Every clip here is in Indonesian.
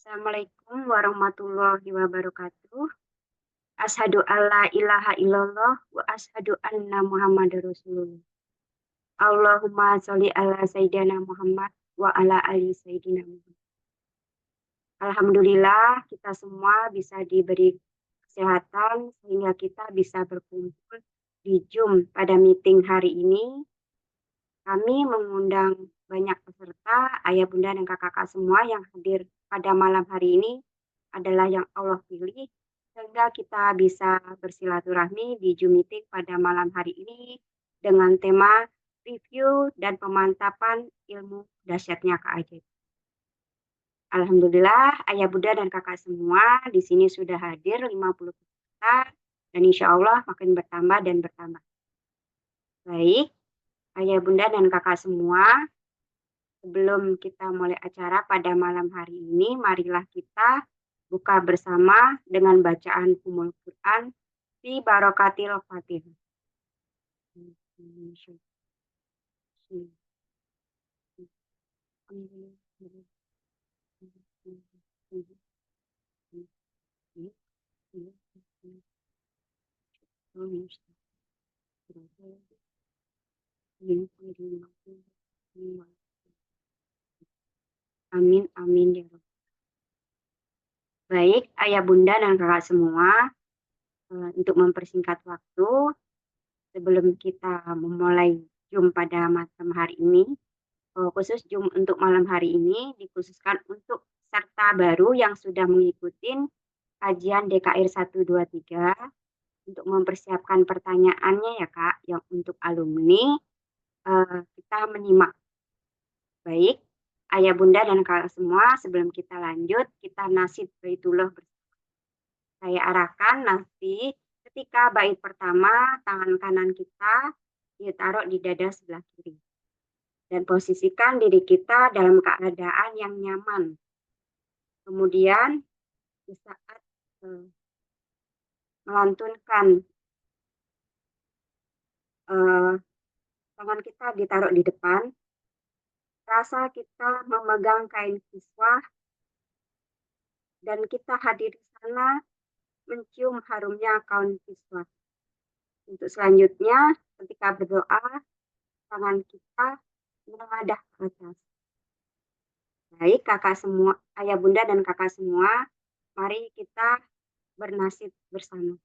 Assalamualaikum warahmatullahi wabarakatuh. Asyhadu alla ilaha illallah wa asyhadu anna Muhammadar Rasulullah. Allahumma sholli ala sayyidina Muhammad wa ala ali sayyidina Muhammad. Alhamdulillah kita semua bisa diberi kesehatan sehingga kita bisa berkumpul di Zoom pada meeting hari ini. Kami mengundang banyak peserta, ayah, bunda, dan kakak-kakak semua yang hadir pada malam hari ini adalah yang Allah pilih, sehingga kita bisa bersilaturahmi di Zoom meeting pada malam hari ini dengan tema review dan pemantapan ilmu dahsyatnya keajaiban. Alhamdulillah, ayah, bunda, dan kakak semua di sini sudah hadir 50 peserta, dan insya Allah makin bertambah dan bertambah. Baik, ayah, bunda, dan kakak semua, sebelum kita mulai acara pada malam hari ini, marilah kita buka bersama dengan bacaan Ummul Quran fi barokatil Fatihah. Amin, amin ya Rabb. Baik, ayah, bunda, dan kakak semua, untuk mempersingkat waktu, sebelum kita memulai Zoom pada malam hari ini, khusus Zoom untuk malam hari ini dikhususkan untuk peserta baru yang sudah mengikuti kajian DKR 123 untuk mempersiapkan pertanyaannya ya Kak, yang untuk alumni, kita menyimak. Baik, ayah, bunda, dan kakak semua, sebelum kita lanjut, kita nasib baitullah bersama. Saya arahkan nanti ketika bait pertama, tangan kanan kita ditaruh di dada sebelah kiri. Dan posisikan diri kita dalam keadaan yang nyaman. Kemudian di saat melantunkan tangan kita ditaruh di depan, rasa kita memegang kain kiswah dan kita hadir di sana mencium harumnya kain kiswah. Untuk selanjutnya, ketika berdoa, tangan kita menengadah ke atas. Baik, kakak semua, ayah, bunda, dan kakak semua, mari kita bernasib bersama.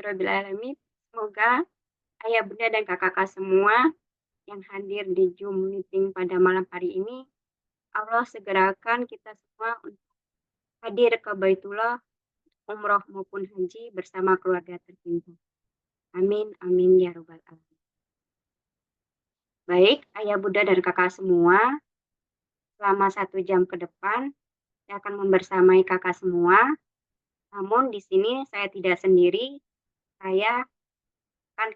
Alhamdulillahirabbil alamin. Semoga ayah, bunda, dan kakak-kakak semua yang hadir di Zoom meeting pada malam hari ini, Allah segerakan kita semua untuk hadir ke Baitullah, umroh maupun haji bersama keluarga tercinta. Amin, amin ya robbal alamin. Baik, ayah, bunda, dan kakak semua, selama 1 jam ke depan saya akan membersamai kakak semua. Namun di sini saya tidak sendiri.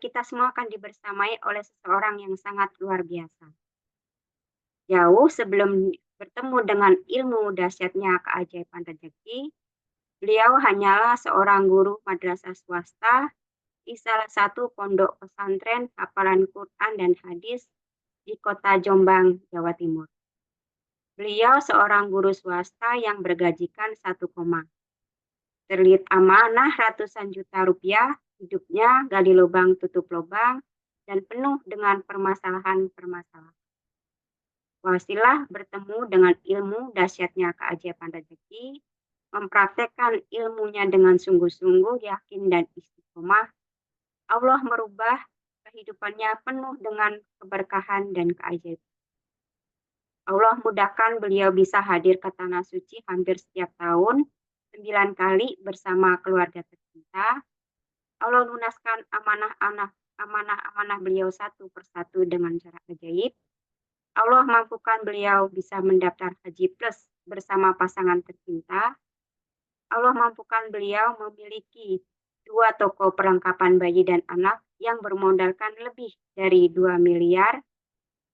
Kita semua akan dibersamai oleh seseorang yang sangat luar biasa. Jauh sebelum bertemu dengan ilmu dahsyatnya keajaiban rezeki, beliau hanyalah seorang guru madrasah swasta di salah satu pondok pesantren hafalan Quran dan hadis di kota Jombang, Jawa Timur. Beliau seorang guru swasta yang bergajikan 1 koma. Terlihat amanah ratusan juta rupiah, hidupnya gali lubang tutup lubang, dan penuh dengan permasalahan-permasalahan. Wasilah bertemu dengan ilmu dahsyatnya keajaiban rezeki, mempraktekkan ilmunya dengan sungguh-sungguh, yakin dan istiqomah. Allah merubah kehidupannya penuh dengan keberkahan dan keajaiban. Allah mudahkan beliau bisa hadir ke Tanah Suci hampir setiap tahun, 9 kali bersama keluarga tercinta. Allah lunaskan amanah-amanah beliau satu persatu dengan cara ajaib. Allah mampukan beliau bisa mendaftar haji plus bersama pasangan tercinta. Allah mampukan beliau memiliki 2 toko perlengkapan bayi dan anak yang bermodalkan lebih dari 2 miliar.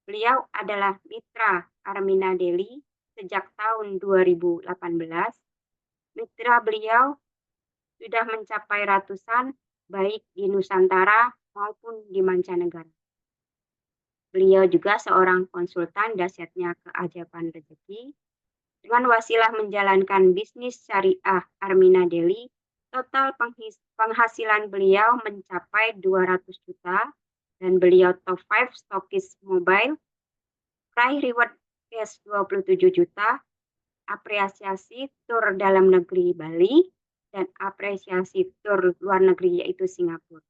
Beliau adalah mitra Armina Daily sejak tahun 2018. Mitra beliau sudah mencapai ratusan, baik di Nusantara maupun di mancanegara. Beliau juga seorang konsultan dahsyatnya keajaiban rezeki. Dengan wasilah menjalankan bisnis syariah Armina Daily, total penghasilan beliau mencapai 200 juta dan beliau top 5 stokis mobile, raih reward cash 27 juta, apresiasi tur dalam negeri Bali, dan apresiasi tur luar negeri yaitu Singapura.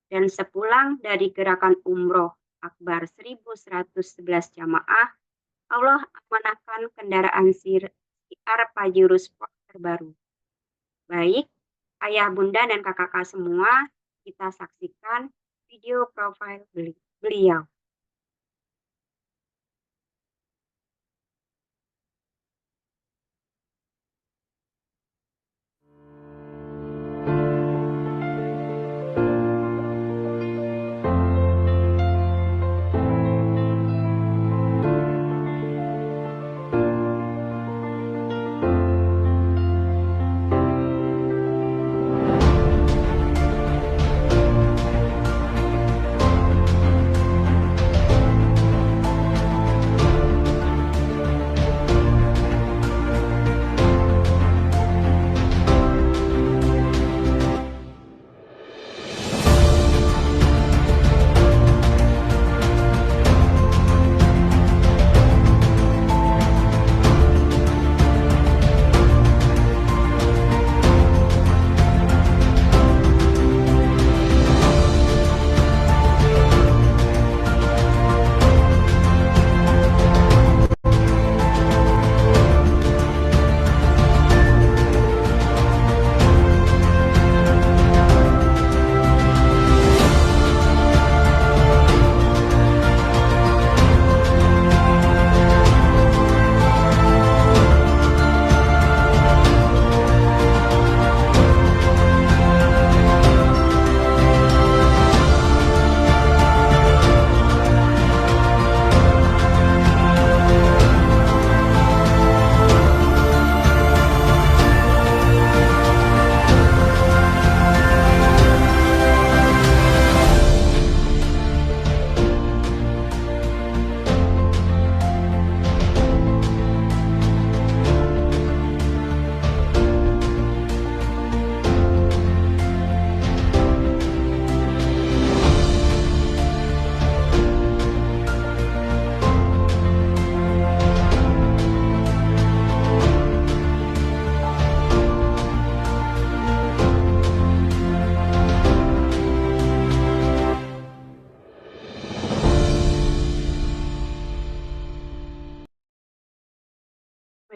Dan sepulang dari gerakan umroh akbar 1111 jamaah, Allah amanahkan kendaraan CR Pajero Sport terbaru. Baik, ayah, bunda, dan kakak-kakak semua, kita saksikan video profil beliau.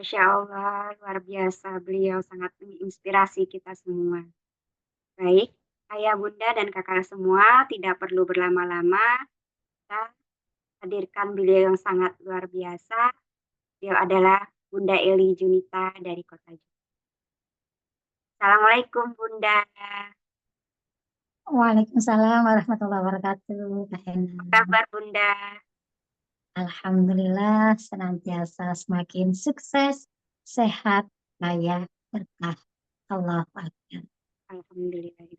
Masya Allah, luar biasa. Beliau sangat menginspirasi kita semua. Baik, ayah, bunda, dan kakak semua tidak perlu berlama-lama. Kita hadirkan beliau yang sangat luar biasa. Beliau adalah Bunda Eli Junita dari Kota Jogja. Assalamualaikum Bunda. Waalaikumsalam warahmatullahi wabarakatuh, Kak Apa Hena. kabar Bunda? Alhamdulillah senantiasa semakin sukses, sehat, kaya, berkah. Allah Akbar. Alhamdulillah.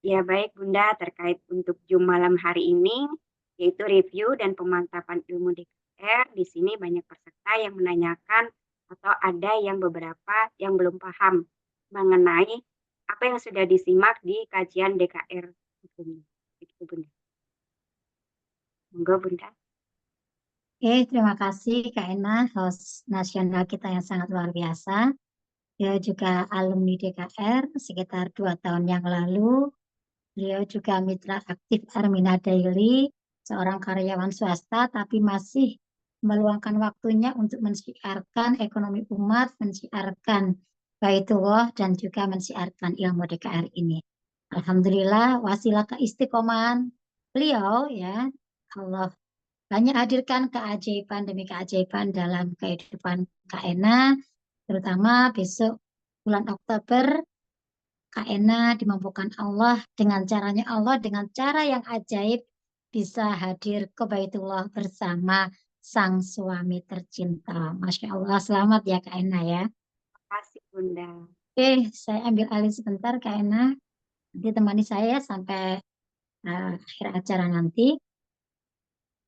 Ya baik Bunda, terkait untuk Zoom malam hari ini, yaitu review dan pemantapan ilmu DKR, di sini banyak peserta yang menanyakan atau ada yang beberapa yang belum paham mengenai apa yang sudah disimak di kajian DKR sebelumnya. Itu Bunda. Monggo Bunda. Oke, terima kasih Kak Ena, host nasional kita yang sangat luar biasa. Dia juga alumni DKR sekitar 2 tahun yang lalu. Beliau juga mitra aktif Armina Daily, seorang karyawan swasta tapi masih meluangkan waktunya untuk mensiarkan ekonomi umat, mensiarkan Baitullah dan juga mensiarkan ilmu DKR ini. Alhamdulillah wasilah keistiqomahan beliau ya Allah banyak hadirkan keajaiban demi keajaiban dalam kehidupan Kak Ena, terutama besok bulan Oktober Kak Ena dimampukan Allah dengan caranya Allah dengan cara yang ajaib bisa hadir ke Baitullah bersama sang suami tercinta. Masya Allah, selamat ya Kak Ena ya. Terima kasih Bunda. Oke, saya ambil alih sebentar Kak Ena. Nanti temani saya sampai akhir acara nanti.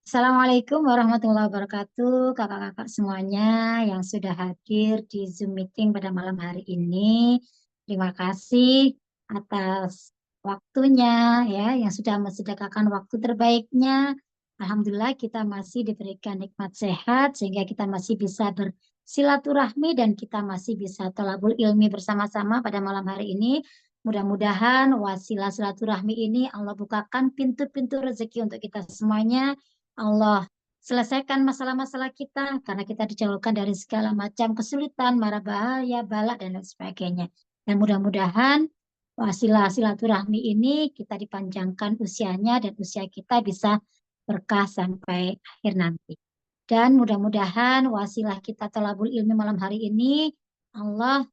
Assalamualaikum warahmatullahi wabarakatuh, kakak-kakak semuanya yang sudah hadir di Zoom meeting pada malam hari ini. Terima kasih atas waktunya ya, yang sudah mensedekahkan waktu terbaiknya. Alhamdulillah kita masih diberikan nikmat sehat sehingga kita masih bisa bersilaturahmi dan kita masih bisa tolabul ilmi bersama-sama pada malam hari ini. Mudah-mudahan wasilah silaturahmi ini Allah bukakan pintu-pintu rezeki untuk kita semuanya. Allah selesaikan masalah-masalah kita karena kita dijauhkan dari segala macam kesulitan, mara bahaya, balak dan lain sebagainya. Dan mudah-mudahan wasilah silaturahmi ini kita dipanjangkan usianya dan usia kita bisa berkah sampai akhir nanti. Dan mudah-mudahan wasilah kita tolabul ilmi malam hari ini Allah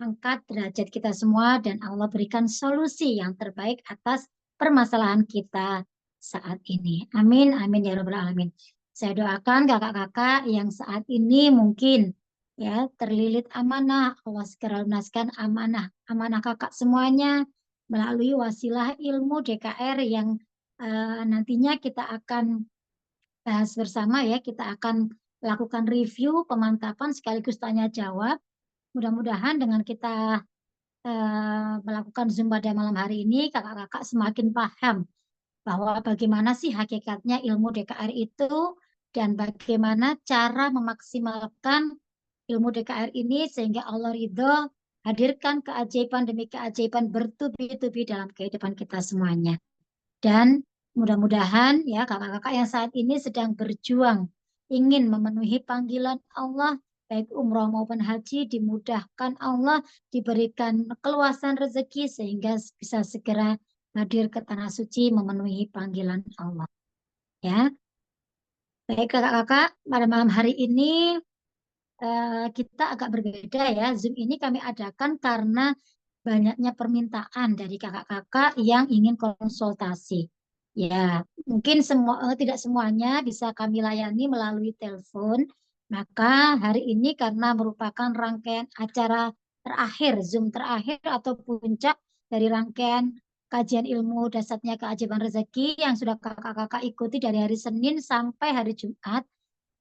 angkat derajat kita semua dan Allah berikan solusi yang terbaik atas permasalahan kita saat ini. Amin, amin ya Rabbal Alamin. Saya doakan kakak-kakak yang saat ini mungkin ya terlilit amanah, Allah segera lunaskan amanah, amanah kakak semuanya melalui wasilah ilmu DKR yang nantinya kita akan bahas bersama ya, kita akan lakukan review, pemantapan sekaligus tanya jawab. Mudah-mudahan dengan kita melakukan Zoom pada malam hari ini, kakak-kakak semakin paham bahwa bagaimana sih hakikatnya ilmu DKR itu dan bagaimana cara memaksimalkan ilmu DKR ini sehingga Allah ridho hadirkan keajaiban demi keajaiban bertubi-tubi dalam kehidupan kita semuanya. Dan mudah-mudahan ya kakak-kakak yang saat ini sedang berjuang ingin memenuhi panggilan Allah baik umroh maupun haji dimudahkan Allah diberikan keluasan rezeki sehingga bisa segera hadir ke tanah suci memenuhi panggilan Allah ya. Baik kakak-kakak pada malam hari ini kita agak berbeda ya. Zoom ini kami adakan karena banyaknya permintaan dari kakak-kakak yang ingin konsultasi. Ya, mungkin semua tidak semuanya bisa kami layani melalui telepon. Maka hari ini karena merupakan rangkaian acara terakhir, Zoom terakhir atau puncak dari rangkaian kajian ilmu dasarnya keajaiban rezeki yang sudah kakak-kakak ikuti dari hari Senin sampai hari Jumat.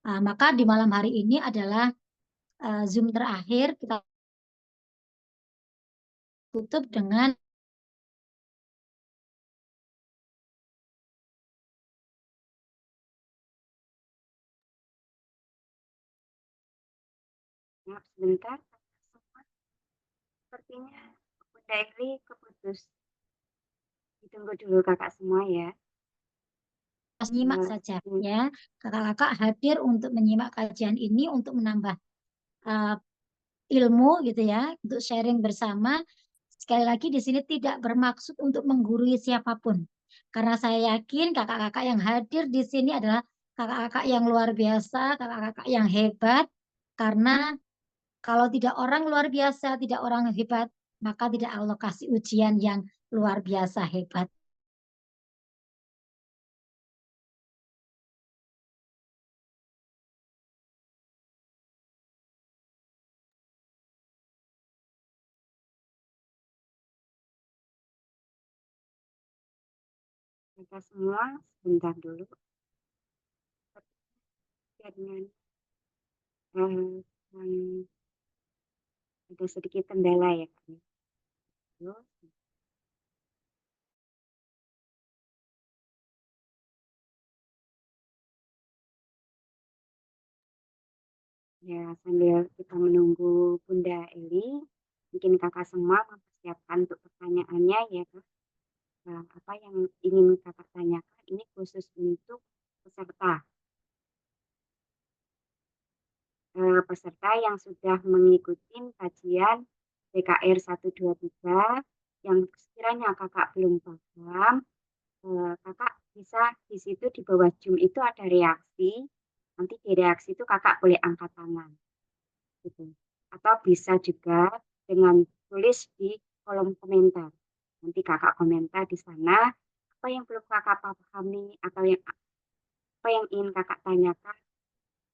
Maka di malam hari ini adalah Zoom terakhir kita tutup dengan Maaf sebentar. Sepertinya Bunda Eli keputus. Ditunggu dulu kakak semua ya. menyimak saja ya. Kakak-kakak hadir untuk menyimak kajian ini untuk menambah uh, ilmu gitu ya, untuk sharing bersama. Sekali lagi di sini tidak bermaksud untuk menggurui siapapun. Karena saya yakin kakak-kakak yang hadir di sini adalah kakak-kakak yang luar biasa, kakak-kakak yang hebat. Karena kalau tidak orang luar biasa, tidak orang hebat, maka tidak Allah kasih ujian yang luar biasa hebat. Kita semua sebentar dulu. Dengan yang ada sedikit kendala ya Kak. Terus, ya sambil kita menunggu Bunda Eli, mungkin kakak semua mempersiapkan untuk pertanyaannya ya Kak. Nah, apa yang ingin kakak tanyakan ini khusus untuk peserta. Peserta yang sudah mengikuti kajian DKR 123 yang sekiranya kakak belum paham, kakak bisa di situ di bawah Zoom itu ada reaksi, nanti di reaksi itu kakak boleh angkat tangan, gitu. Atau bisa juga dengan tulis di kolom komentar. Nanti kakak komentar di sana apa yang belum kakak pahami atau apa yang ingin kakak tanyakan.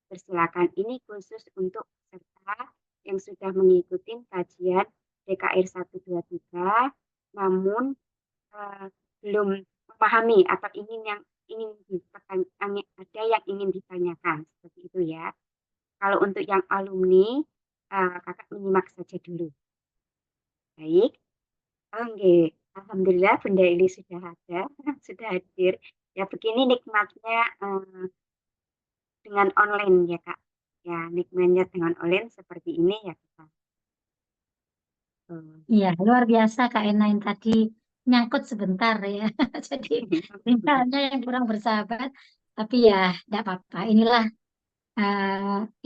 Persilakan, ini khusus untuk peserta yang sudah mengikuti kajian DKR 123, namun belum memahami atau ada yang ingin ditanyakan seperti itu ya. Kalau untuk yang alumni, kakak menyimak saja dulu. Baik, oke. Alhamdulillah Bunda Eli sudah ada, sudah hadir. Ya begini nikmatnya dengan online ya Kak. Ya nikmatnya dengan online seperti ini ya Kak. Iya, luar biasa Kak Ena yang tadi nyangkut sebentar ya. Jadi misalnya yang kurang bersahabat, tapi ya tidak apa-apa. Inilah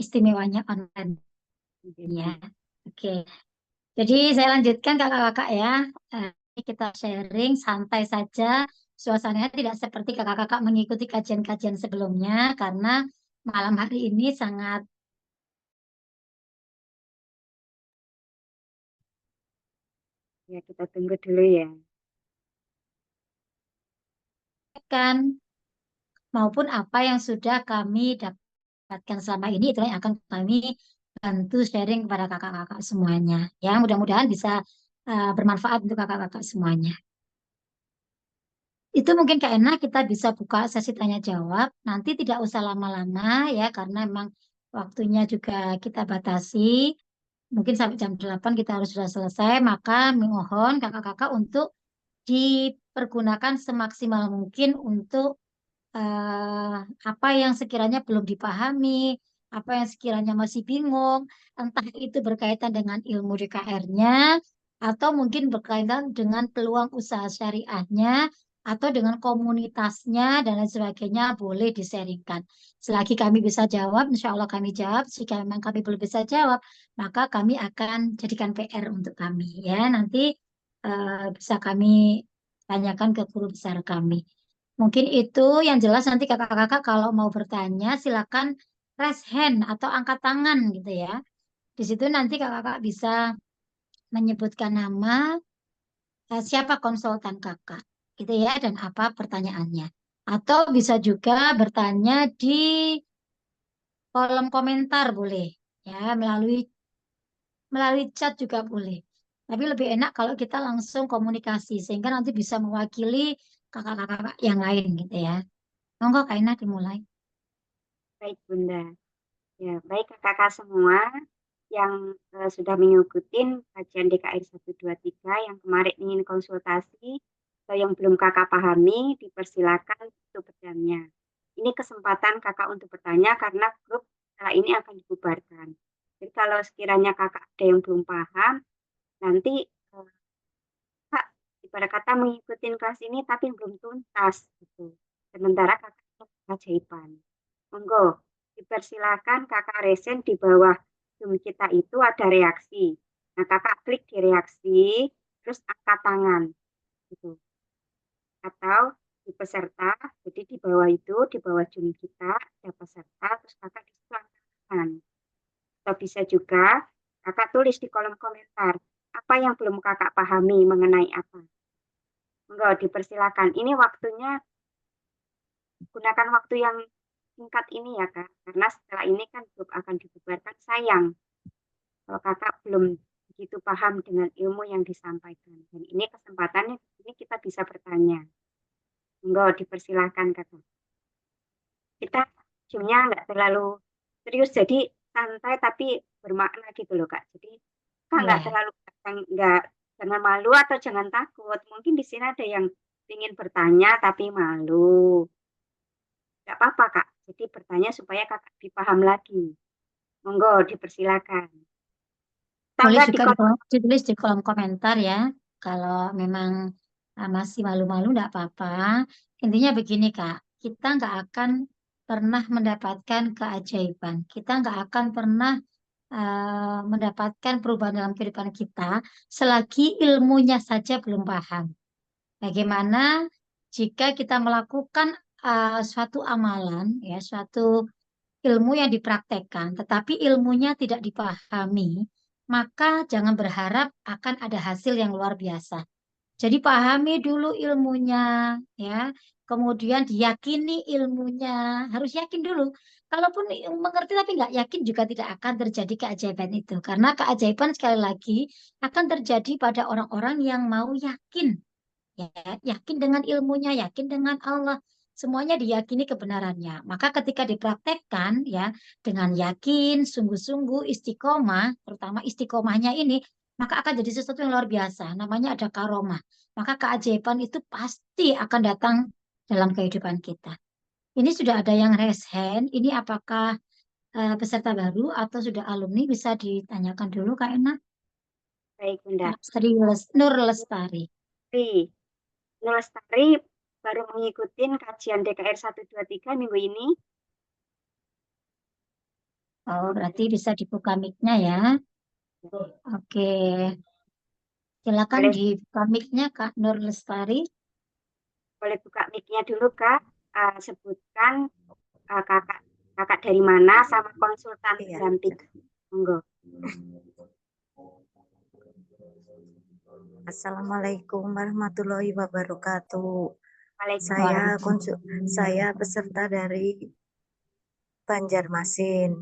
istimewanya online ya. Oke. Jadi saya lanjutkan kakak-kakak ya. Ini kita sharing santai saja. Suasananya tidak seperti kakak-kakak mengikuti kajian-kajian sebelumnya karena malam hari ini sangat Ya kita tunggu dulu ya. kan maupun apa yang sudah kami dapatkan selama ini itulah yang akan kami bantu sharing kepada kakak-kakak semuanya. Ya, mudah-mudahan bisa bermanfaat untuk kakak-kakak semuanya. Itu mungkin Kak Ena kita bisa buka sesi tanya jawab. Nanti tidak usah lama-lama ya karena memang waktunya juga kita batasi. Mungkin sampai jam 8 kita harus sudah selesai. Maka mohon kakak-kakak untuk dipergunakan semaksimal mungkin untuk eh, apa yang sekiranya belum dipahami, apa yang sekiranya masih bingung, entah itu berkaitan dengan ilmu DKR-nya, atau mungkin berkaitan dengan peluang usaha syariahnya, atau dengan komunitasnya, dan lain sebagainya, boleh disaringkan. Selagi kami bisa jawab, insya Allah kami jawab. Jika memang kami belum bisa jawab, maka kami akan jadikan PR untuk kami. Ya, nanti bisa kami tanyakan ke guru besar kami. Mungkin itu yang jelas nanti kakak-kakak kalau mau bertanya silakan raise hand atau angkat tangan gitu ya. Di situ nanti kakak-kakak bisa menyebutkan nama siapa konsultan kakak gitu ya dan apa pertanyaannya. Atau bisa juga bertanya di kolom komentar boleh ya melalui melalui chat juga boleh. Tapi lebih enak kalau kita langsung komunikasi sehingga nanti bisa mewakili kakak-kakak yang lain gitu ya. Monggo Kak Ina dimulai. Baik Bunda. Ya, baik kakak-kakak semua yang sudah mengikuti kajian DKR 123 yang kemarin ingin konsultasi atau yang belum kakak pahami, dipersilakan untuk bertanya. Ini kesempatan kakak untuk bertanya karena grup setelah ini akan dibubarkan. Jadi kalau sekiranya kakak ada yang belum paham, nanti kak ibarat kata mengikuti kelas ini tapi belum tuntas gitu. Sementara kakak keajaiban. Monggo, dipersilakan kakak resen di bawah Zoom kita itu ada reaksi. Nah, kakak klik di reaksi, terus angkat tangan, gitu. Atau di peserta, jadi di bawah itu, di bawah Zoom kita, ada peserta, terus kakak di situ angkat tangan. Atau bisa juga kakak tulis di kolom komentar, apa yang belum kakak pahami mengenai apa. Enggak, dipersilakan. Ini waktunya, gunakan waktu yang singkat ini ya Kak, karena setelah ini kan grup akan dibubarkan, sayang kalau kakak belum begitu paham dengan ilmu yang disampaikan. Dan ini kesempatannya, ini kita bisa bertanya. Enggak, dipersilakan kakak. Kita zoomnya nggak terlalu serius, jadi santai tapi bermakna gitu loh Kak. Jadi Kak nggak Ya, terlalu, nggak, jangan malu atau jangan takut. Mungkin di sini ada yang ingin bertanya tapi malu. Nggak apa-apa Kak. Jadi bertanya supaya Kakak dipaham lagi. Monggo dipersilakan. boleh Tangga di juga kolom. ditulis di kolom komentar ya. Kalau memang masih malu-malu enggak apa-apa. Intinya begini Kak, kita nggak akan pernah mendapatkan keajaiban. Kita nggak akan pernah mendapatkan perubahan dalam kehidupan kita selagi ilmunya saja belum paham. Bagaimana jika kita melakukan suatu amalan, ya, suatu ilmu yang dipraktekkan, tetapi ilmunya tidak dipahami, maka jangan berharap akan ada hasil yang luar biasa. Jadi pahami dulu ilmunya, ya. Kemudian diyakini ilmunya, harus yakin dulu. Kalaupun mengerti tapi nggak yakin juga tidak akan terjadi keajaiban itu. Karena keajaiban sekali lagi akan terjadi pada orang-orang yang mau yakin, ya, yakin dengan ilmunya, yakin dengan Allah. Semuanya diyakini kebenarannya. Maka ketika dipraktekkan, ya, dengan yakin, sungguh-sungguh, istiqomah, terutama istiqomahnya ini, maka akan jadi sesuatu yang luar biasa. Namanya ada karomah. Maka keajaiban itu pasti akan datang dalam kehidupan kita. Ini sudah ada yang raise hand. Ini apakah peserta baru atau sudah alumni? Bisa ditanyakan dulu, Kak Ena. Baik Bunda. Kak Nur Lestari. Ri, Nur Lestari baru mengikuti kajian DKR 123 minggu ini. Oh, berarti bisa dibuka mic-nya ya. Oke, silakan Boleh, dibuka mic-nya Kak Nur Lestari. boleh buka mic-nya dulu Kak. Sebutkan kakak kakak dari mana sama konsultan Iya. pendamping. Monggo. Assalamualaikum warahmatullahi wabarakatuh. Waalaikumsalam. Saya peserta dari Banjarmasin,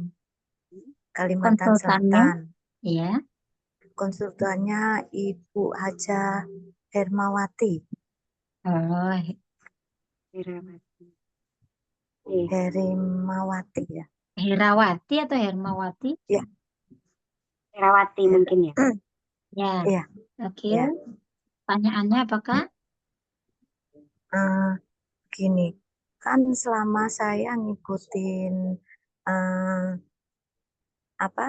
Kalimantan Konsultannya, Selatan. ya. Konsultannya Ibu Haja Hermawati. Oh, Herawati. Hermawati ya. Herawati atau Hermawati? Ya. Herawati mungkin ya. Ya, Iya. oke. Ya. Pertanyaannya apakah? Gini, kan selama saya ngikutin eh, apa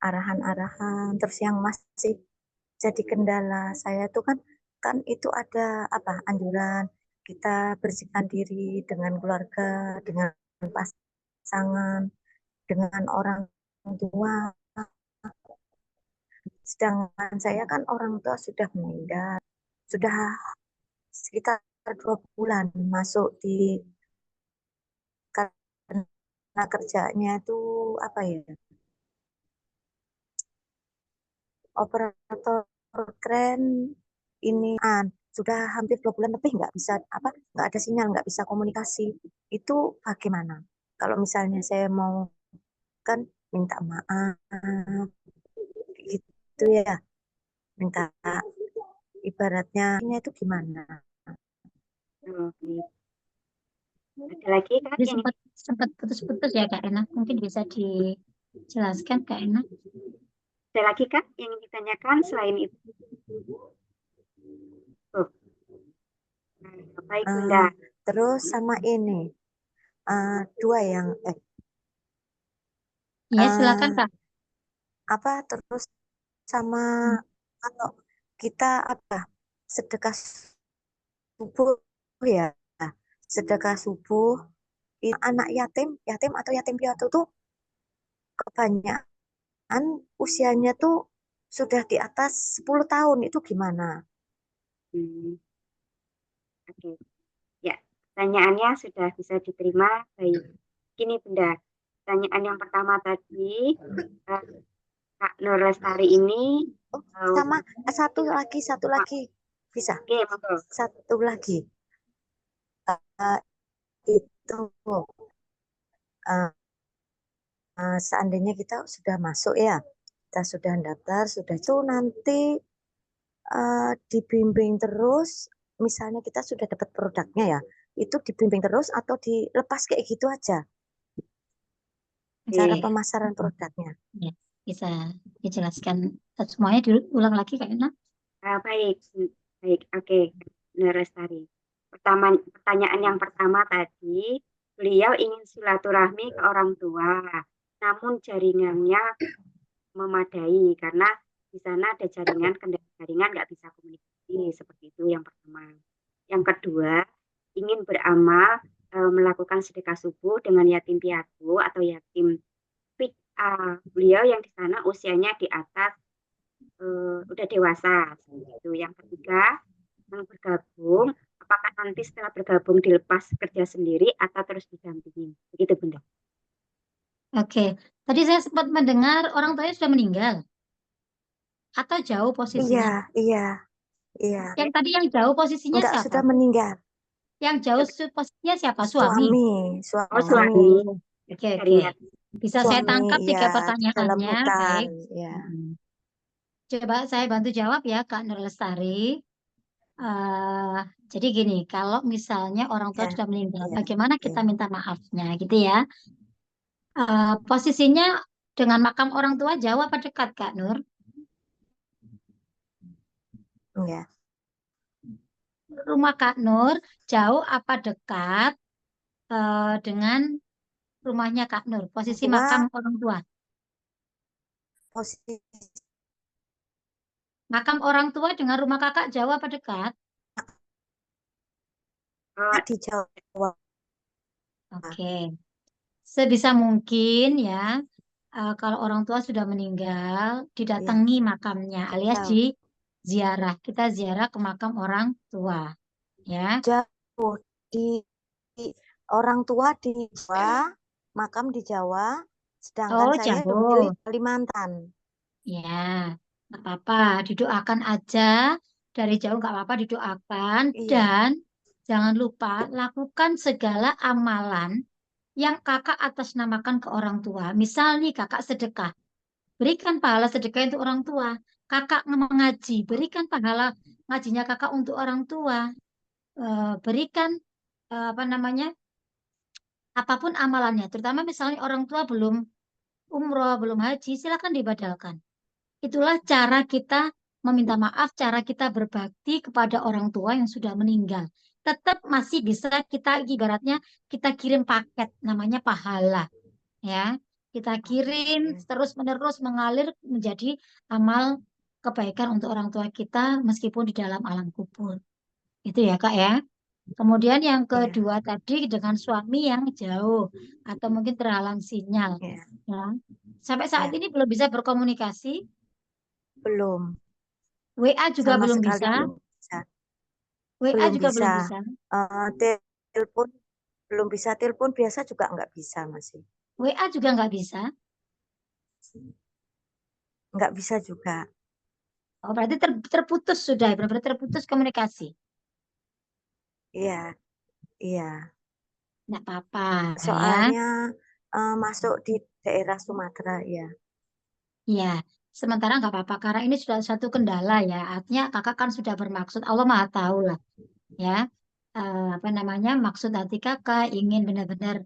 arahan-arahan, terus yang masih jadi kendala saya tuh kan itu ada apa anjuran kita bersihkan diri dengan keluarga, dengan pasangan, dengan orang tua. Sedangkan saya kan orang tua sudah meninggal, sudah sekitar 2 bulan masuk di karena kerjanya itu apa ya, operator keren ini sudah hampir 2 bulan lebih nggak ada sinyal, nggak bisa komunikasi. Itu bagaimana? Kalau misalnya saya mau kan minta maaf gitu ya, minta ibaratnya ini itu gimana? Oke. Ada lagi Kak Jadi yang sempat putus-putus ya Kak Ena. Mungkin bisa dijelaskan Kak Ena. ada lagi Kak yang ditanyakan selain itu? Oh. Baik Bunda. Terus sama ini dua yang Ya, silakan Kak. apa terus sama kalau kita apa sedekah subuh ya, sedekah subuh anak yatim yatim atau yatim piatu tuh kebanyakan usianya tuh sudah di atas 10 tahun, itu gimana? Hmm, oke. Ya, pertanyaannya sudah bisa diterima. Baik. Gini, Bunda. Pertanyaan yang pertama tadi, Kak Nur Lestari ini, Oh, sama satu lagi. Bisa. oke, monggo. Satu lagi. Eh, itu eh, seandainya kita sudah masuk ya, kita sudah daftar, sudah itu nanti dibimbing terus, misalnya kita sudah dapat produknya ya, itu dibimbing terus atau dilepas kayak gitu aja cara Oke. pemasaran produknya. Ya, bisa dijelaskan semuanya diulang lagi kayaknya. Baik, baik, oke, Nur Lestari. Pertanyaan yang pertama tadi, beliau ingin silaturahmi ke orang tua, namun jaringannya memadai karena di sana ada jaringan, kendala jaringan nggak bisa komunikasi, seperti itu yang pertama. Yang kedua, ingin beramal melakukan sedekah subuh dengan yatim piatu atau yatim beliau yang di sana usianya di atas udah dewasa, seperti itu. Yang ketiga, yang bergabung, apakah nanti setelah bergabung dilepas kerja sendiri atau terus didampingi? Begitu, Bunda. Oke, tadi saya sempat mendengar orang tuanya sudah meninggal atau jauh Iya, posisinya. iya. Yang tadi yang jauh posisinya Enggak, siapa? sudah meninggal. Yang jauh posisinya siapa? Suami. Suami, Oh, suami, suami. Oke, Dari oke. niat. Bisa saya suami, tangkap ya, tiga di dalam pertanyaannya. hutan, Baik. ya. Coba saya bantu jawab ya, Kak Nur Lestari. Eh, jadi gini, kalau misalnya orang tua Ya, sudah meninggal, ya, bagaimana kita ya, minta maafnya gitu ya? Posisinya dengan makam orang tua jauh apa dekat, Kak Nur? ya. Rumah Kak Nur jauh apa dekat dengan rumahnya Kak Nur? Orang Posisi tua makam orang tua. posisi Makam orang tua dengan rumah kakak jauh apa dekat? Oh, di Jawa. Oke. Sebisa mungkin ya, kalau orang tua sudah meninggal, Ya, didatangi makamnya alias tahu. di ziarah. Kita ziarah ke makam orang tua, ya. Jauh di orang tua di Jawa, makam di Jawa, sedangkan Oh, saya domisili jauh. Kalimantan. Ya, nggak apa-apa. Didoakan aja. Dari jauh nggak apa-apa didoakan. Iya, Dan jangan lupa lakukan segala amalan yang kakak atas namakan ke orang tua. Misal nih kakak sedekah. Berikan pahala sedekah untuk orang tua. Kakak mengaji. Berikan pahala ngajinya kakak untuk orang tua. Berikan apa namanya, apapun amalannya. Terutama misalnya orang tua belum umroh, belum haji, silakan dibadalkan. Itulah cara kita meminta maaf, cara kita berbakti kepada orang tua yang sudah meninggal. Tetap masih bisa kita ibaratnya kita kirim paket namanya pahala, ya. Kita kirim oke. terus-menerus mengalir menjadi amal kebaikan untuk orang tua kita meskipun di dalam alam kubur. Itu ya, Kak ya. Kemudian yang Iya, kedua tadi dengan suami yang jauh atau mungkin terhalang sinyal, iya, ya. Sampai saat iya. ini belum bisa berkomunikasi. Belum, WA juga sama belum sekali bisa. belum bisa. WA Belum juga bisa. belum bisa. Telepon belum bisa, telepon biasa juga nggak bisa masih. WA juga nggak bisa. Nggak bisa juga. Oh, berarti terputus sudah, benar-benar terputus komunikasi. Iya, iya. Nggak apa-apa ya. Soalnya masuk di daerah Sumatera ya. Ya, sementara nggak apa-apa karena ini sudah satu kendala ya. Artinya kakak kan sudah bermaksud, Allah Maha tahu lah ya. Apa namanya, maksud hati kakak ingin benar-benar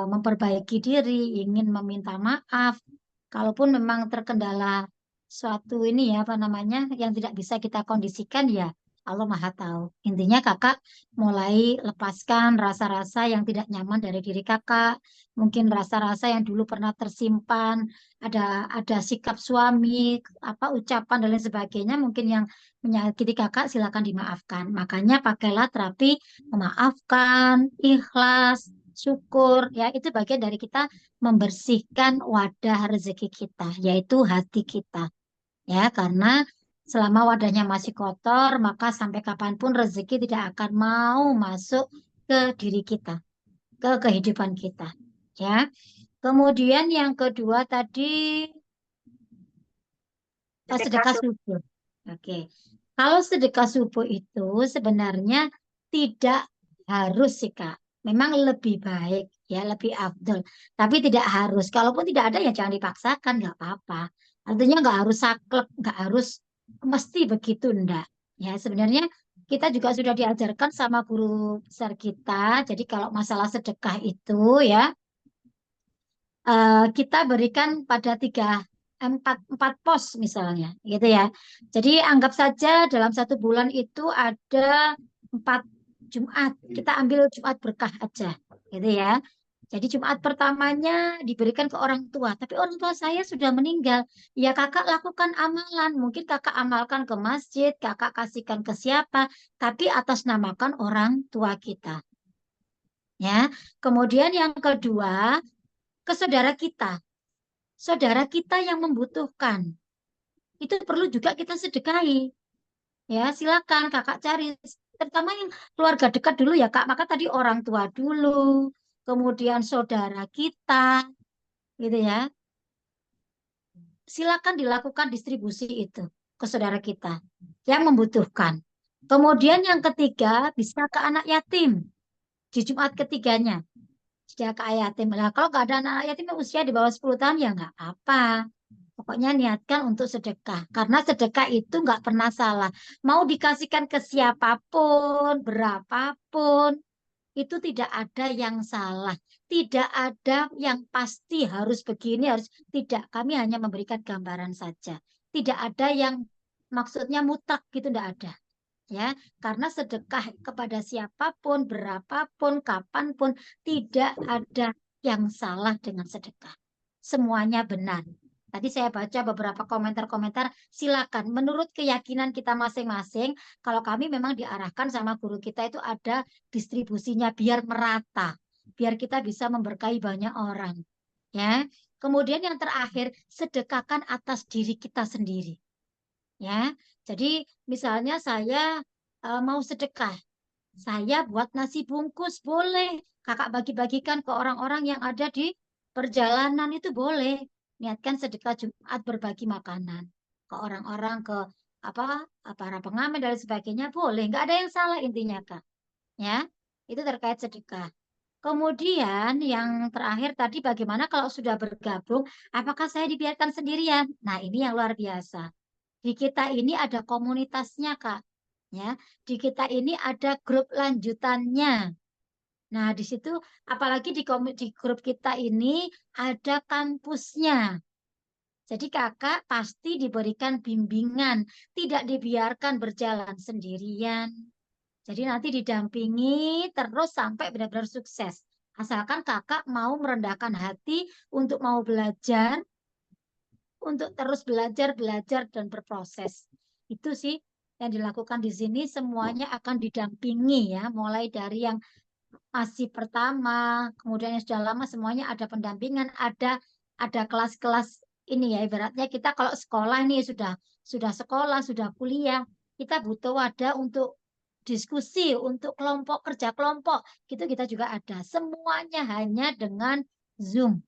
memperbaiki diri, ingin meminta maaf. Kalaupun memang terkendala suatu ini ya, apa namanya, yang tidak bisa kita kondisikan ya, Allah Maha tahu. Intinya kakak mulai lepaskan rasa-rasa yang tidak nyaman dari diri kakak, mungkin rasa-rasa yang dulu pernah tersimpan, ada sikap suami, apa ucapan dan lain sebagainya, mungkin yang menyakiti kakak silakan dimaafkan. Makanya pakailah terapi memaafkan, ikhlas, syukur, ya itu bagian dari kita membersihkan wadah rezeki kita, yaitu hati kita. Ya, karena selama wadahnya masih kotor, maka sampai kapanpun rezeki tidak akan mau masuk ke diri kita, ke kehidupan kita. Ya. Kemudian yang kedua tadi Sedekah sedekah subuh. subuh. Oke. Kalau sedekah subuh itu sebenarnya tidak harus sih, Kak. Memang lebih baik, ya, lebih afdol. Tapi tidak harus. Kalaupun tidak ada ya jangan dipaksakan, nggak apa-apa. Artinya nggak harus saklek, nggak harus mesti begitu, enggak. Ya, sebenarnya kita juga sudah diajarkan sama guru besar kita. Jadi kalau masalah sedekah itu ya kita berikan pada empat pos misalnya, gitu ya. Jadi anggap saja dalam satu bulan itu ada 4 Jumat. Kita ambil Jumat berkah aja, gitu ya. Jadi Jumat pertamanya diberikan ke orang tua, tapi orang tua saya sudah meninggal. Ya kakak lakukan amalan, mungkin kakak amalkan ke masjid, kakak kasihkan ke siapa, tapi atas namakan orang tua kita. Ya, kemudian yang kedua ke saudara kita yang membutuhkan. Itu perlu juga kita sedekahi. Ya, silakan kakak cari. Terutama yang keluarga dekat dulu ya kak. Maka tadi orang tua dulu, kemudian saudara kita, gitu ya. Silakan dilakukan distribusi itu ke saudara kita yang membutuhkan. Kemudian yang ketiga bisa ke anak yatim di Jumat ketiganya. Sudah ke anak yatim. Lah, kalau nggak ada anak yatim yang usia di bawah 10 tahun ya nggak apa. Pokoknya niatkan untuk sedekah. Karena sedekah itu nggak pernah salah. Mau dikasihkan ke siapapun, berapapun, itu tidak ada yang salah. Tidak ada yang pasti harus begini, harus tidak. Kami hanya memberikan gambaran saja. Tidak ada yang maksudnya mutlak gitu, tidak ada. Ya, karena sedekah kepada siapapun, berapapun, kapanpun, tidak ada yang salah dengan sedekah. Semuanya benar. Tadi saya baca beberapa komentar-komentar, silakan. Menurut keyakinan kita masing-masing, kalau kami memang diarahkan sama guru kita itu ada distribusinya biar merata, biar kita bisa memberkahi banyak orang. Ya. Kemudian yang terakhir, sedekahkan atas diri kita sendiri. Ya. Jadi misalnya saya mau sedekah, saya buat nasi bungkus boleh. Kakak bagi-bagikan ke orang-orang yang ada di perjalanan itu boleh. Niatkan sedekah Jumat berbagi makanan ke orang-orang, ke apa para pengamen dan sebagainya boleh. Nggak ada yang salah intinya Kak. Ya, itu terkait sedekah. Kemudian yang terakhir tadi bagaimana kalau sudah bergabung, apakah saya dibiarkan sendirian? Nah, ini yang luar biasa. Di kita ini ada komunitasnya, Kak. Ya, di kita ini ada grup lanjutannya. Nah, di situ apalagi di grup kita ini ada kampusnya. Jadi kakak pasti diberikan bimbingan, tidak dibiarkan berjalan sendirian. Jadi nanti didampingi terus sampai benar-benar sukses. Asalkan kakak mau merendahkan hati untuk mau belajar, untuk terus belajar, belajar dan berproses. Itu sih yang dilakukan di sini, semuanya akan didampingi ya, mulai dari yang masih pertama, kemudian yang sudah lama semuanya ada pendampingan, ada kelas-kelas ini ya, ibaratnya kita kalau sekolah ini sudah sekolah, sudah kuliah, kita butuh wadah untuk diskusi, untuk kelompok kerja kelompok, gitu kita juga ada. Semuanya hanya dengan Zoom.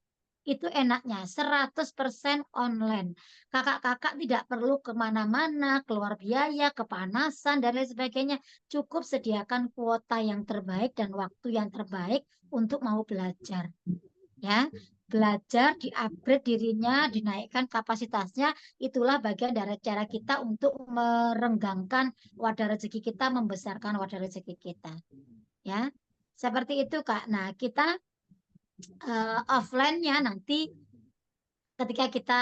Itu enaknya 100% online. Kakak-kakak tidak perlu kemana-mana, keluar biaya, kepanasan, dan lain sebagainya. Cukup sediakan kuota yang terbaik dan waktu yang terbaik untuk mau belajar. Ya, belajar, di-upgrade dirinya, dinaikkan kapasitasnya, itulah bagian dari cara kita untuk merenggangkan wadah rezeki kita, membesarkan wadah rezeki kita. Ya, seperti itu Kak. Nah, kita offline-nya nanti ketika kita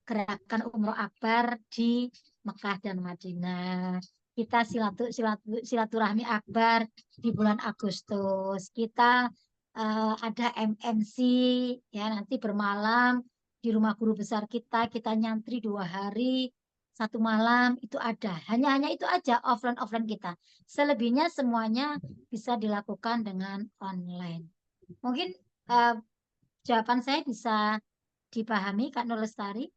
gerakan umroh akbar di Mekah dan Madinah. Kita silaturahmi akbar di bulan Agustus. Kita ada MMC ya nanti bermalam di rumah guru besar kita nyantri 2 hari 1 malam itu ada. Hanya itu aja offline kita. Selebihnya semuanya bisa dilakukan dengan online. Mungkin jawaban saya bisa dipahami Kak Nur Lestari.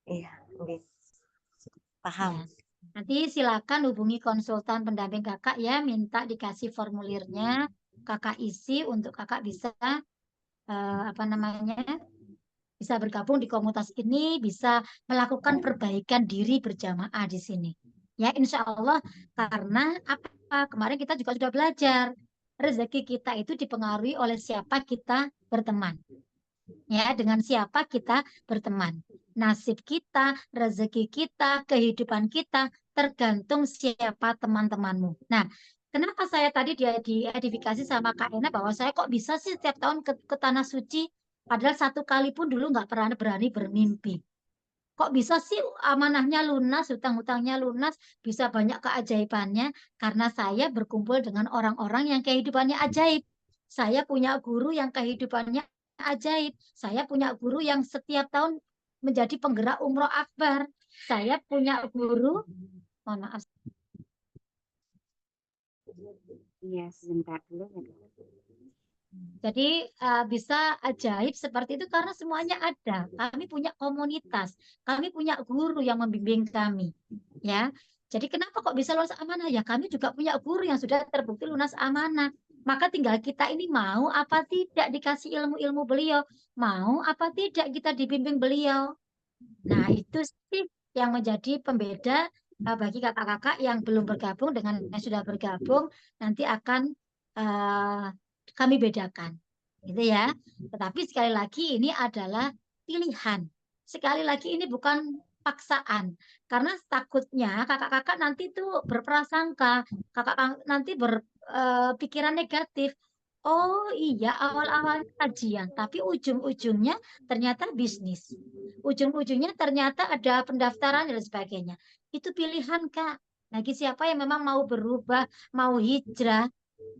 Iya, oke. Paham. Ya. Nanti silakan hubungi konsultan pendamping kakak ya, minta dikasih formulirnya, kakak isi untuk kakak bisa bisa bergabung di komunitas ini, bisa melakukan perbaikan diri berjamaah di sini. Ya, insya Allah karena apa? Kemarin kita juga sudah belajar rezeki kita itu dipengaruhi oleh siapa kita berteman. Ya, dengan siapa kita berteman. Nasib kita, rezeki kita, kehidupan kita tergantung siapa teman-temanmu. Nah, kenapa saya tadi diedifikasi sama Kak Ena bahwa saya kok bisa sih setiap tahun ke Tanah Suci, padahal satu kali pun dulu nggak pernah berani bermimpi. Kok bisa sih amanahnya lunas, hutang-hutangnya lunas, bisa banyak keajaibannya? Karena saya berkumpul dengan orang-orang yang kehidupannya ajaib. Saya punya guru yang kehidupannya ajaib. Saya punya guru yang setiap tahun menjadi penggerak umroh akbar. Saya punya guru, mohon maaf. Iya, sebentar dulu ya. Jadi bisa ajaib seperti itu karena semuanya ada. Kami punya komunitas, kami punya guru yang membimbing kami, ya. Jadi kenapa kok bisa lunas amanah? Ya kami juga punya guru yang sudah terbukti lunas amanah. Maka tinggal kita ini mau apa tidak dikasih ilmu-ilmu beliau, mau apa tidak kita dibimbing beliau. Nah itu sih yang menjadi pembeda bagi kakak-kakak yang belum bergabung dengan yang sudah bergabung nanti akan eh, kami bedakan, gitu ya. Tetapi sekali lagi ini adalah pilihan. Sekali lagi ini bukan paksaan, karena takutnya kakak-kakak nanti tuh berprasangka, nanti berpikiran negatif. Oh iya, awal-awal kajian, tapi ujung-ujungnya ternyata bisnis. Ujung-ujungnya ternyata ada pendaftaran dan sebagainya. Itu pilihan, Kak. Bagi siapa yang memang mau berubah, mau hijrah,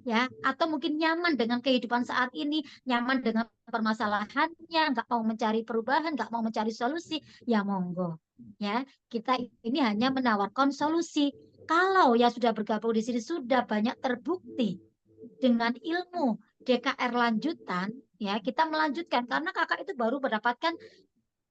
ya, atau mungkin nyaman dengan kehidupan saat ini, nyaman dengan permasalahannya, nggak mau mencari perubahan, nggak mau mencari solusi, ya monggo. Ya, kita ini hanya menawarkan solusi. Kalau yang sudah bergabung di sini sudah banyak terbukti dengan ilmu DKR lanjutan, ya kita melanjutkan karena kakak itu baru mendapatkan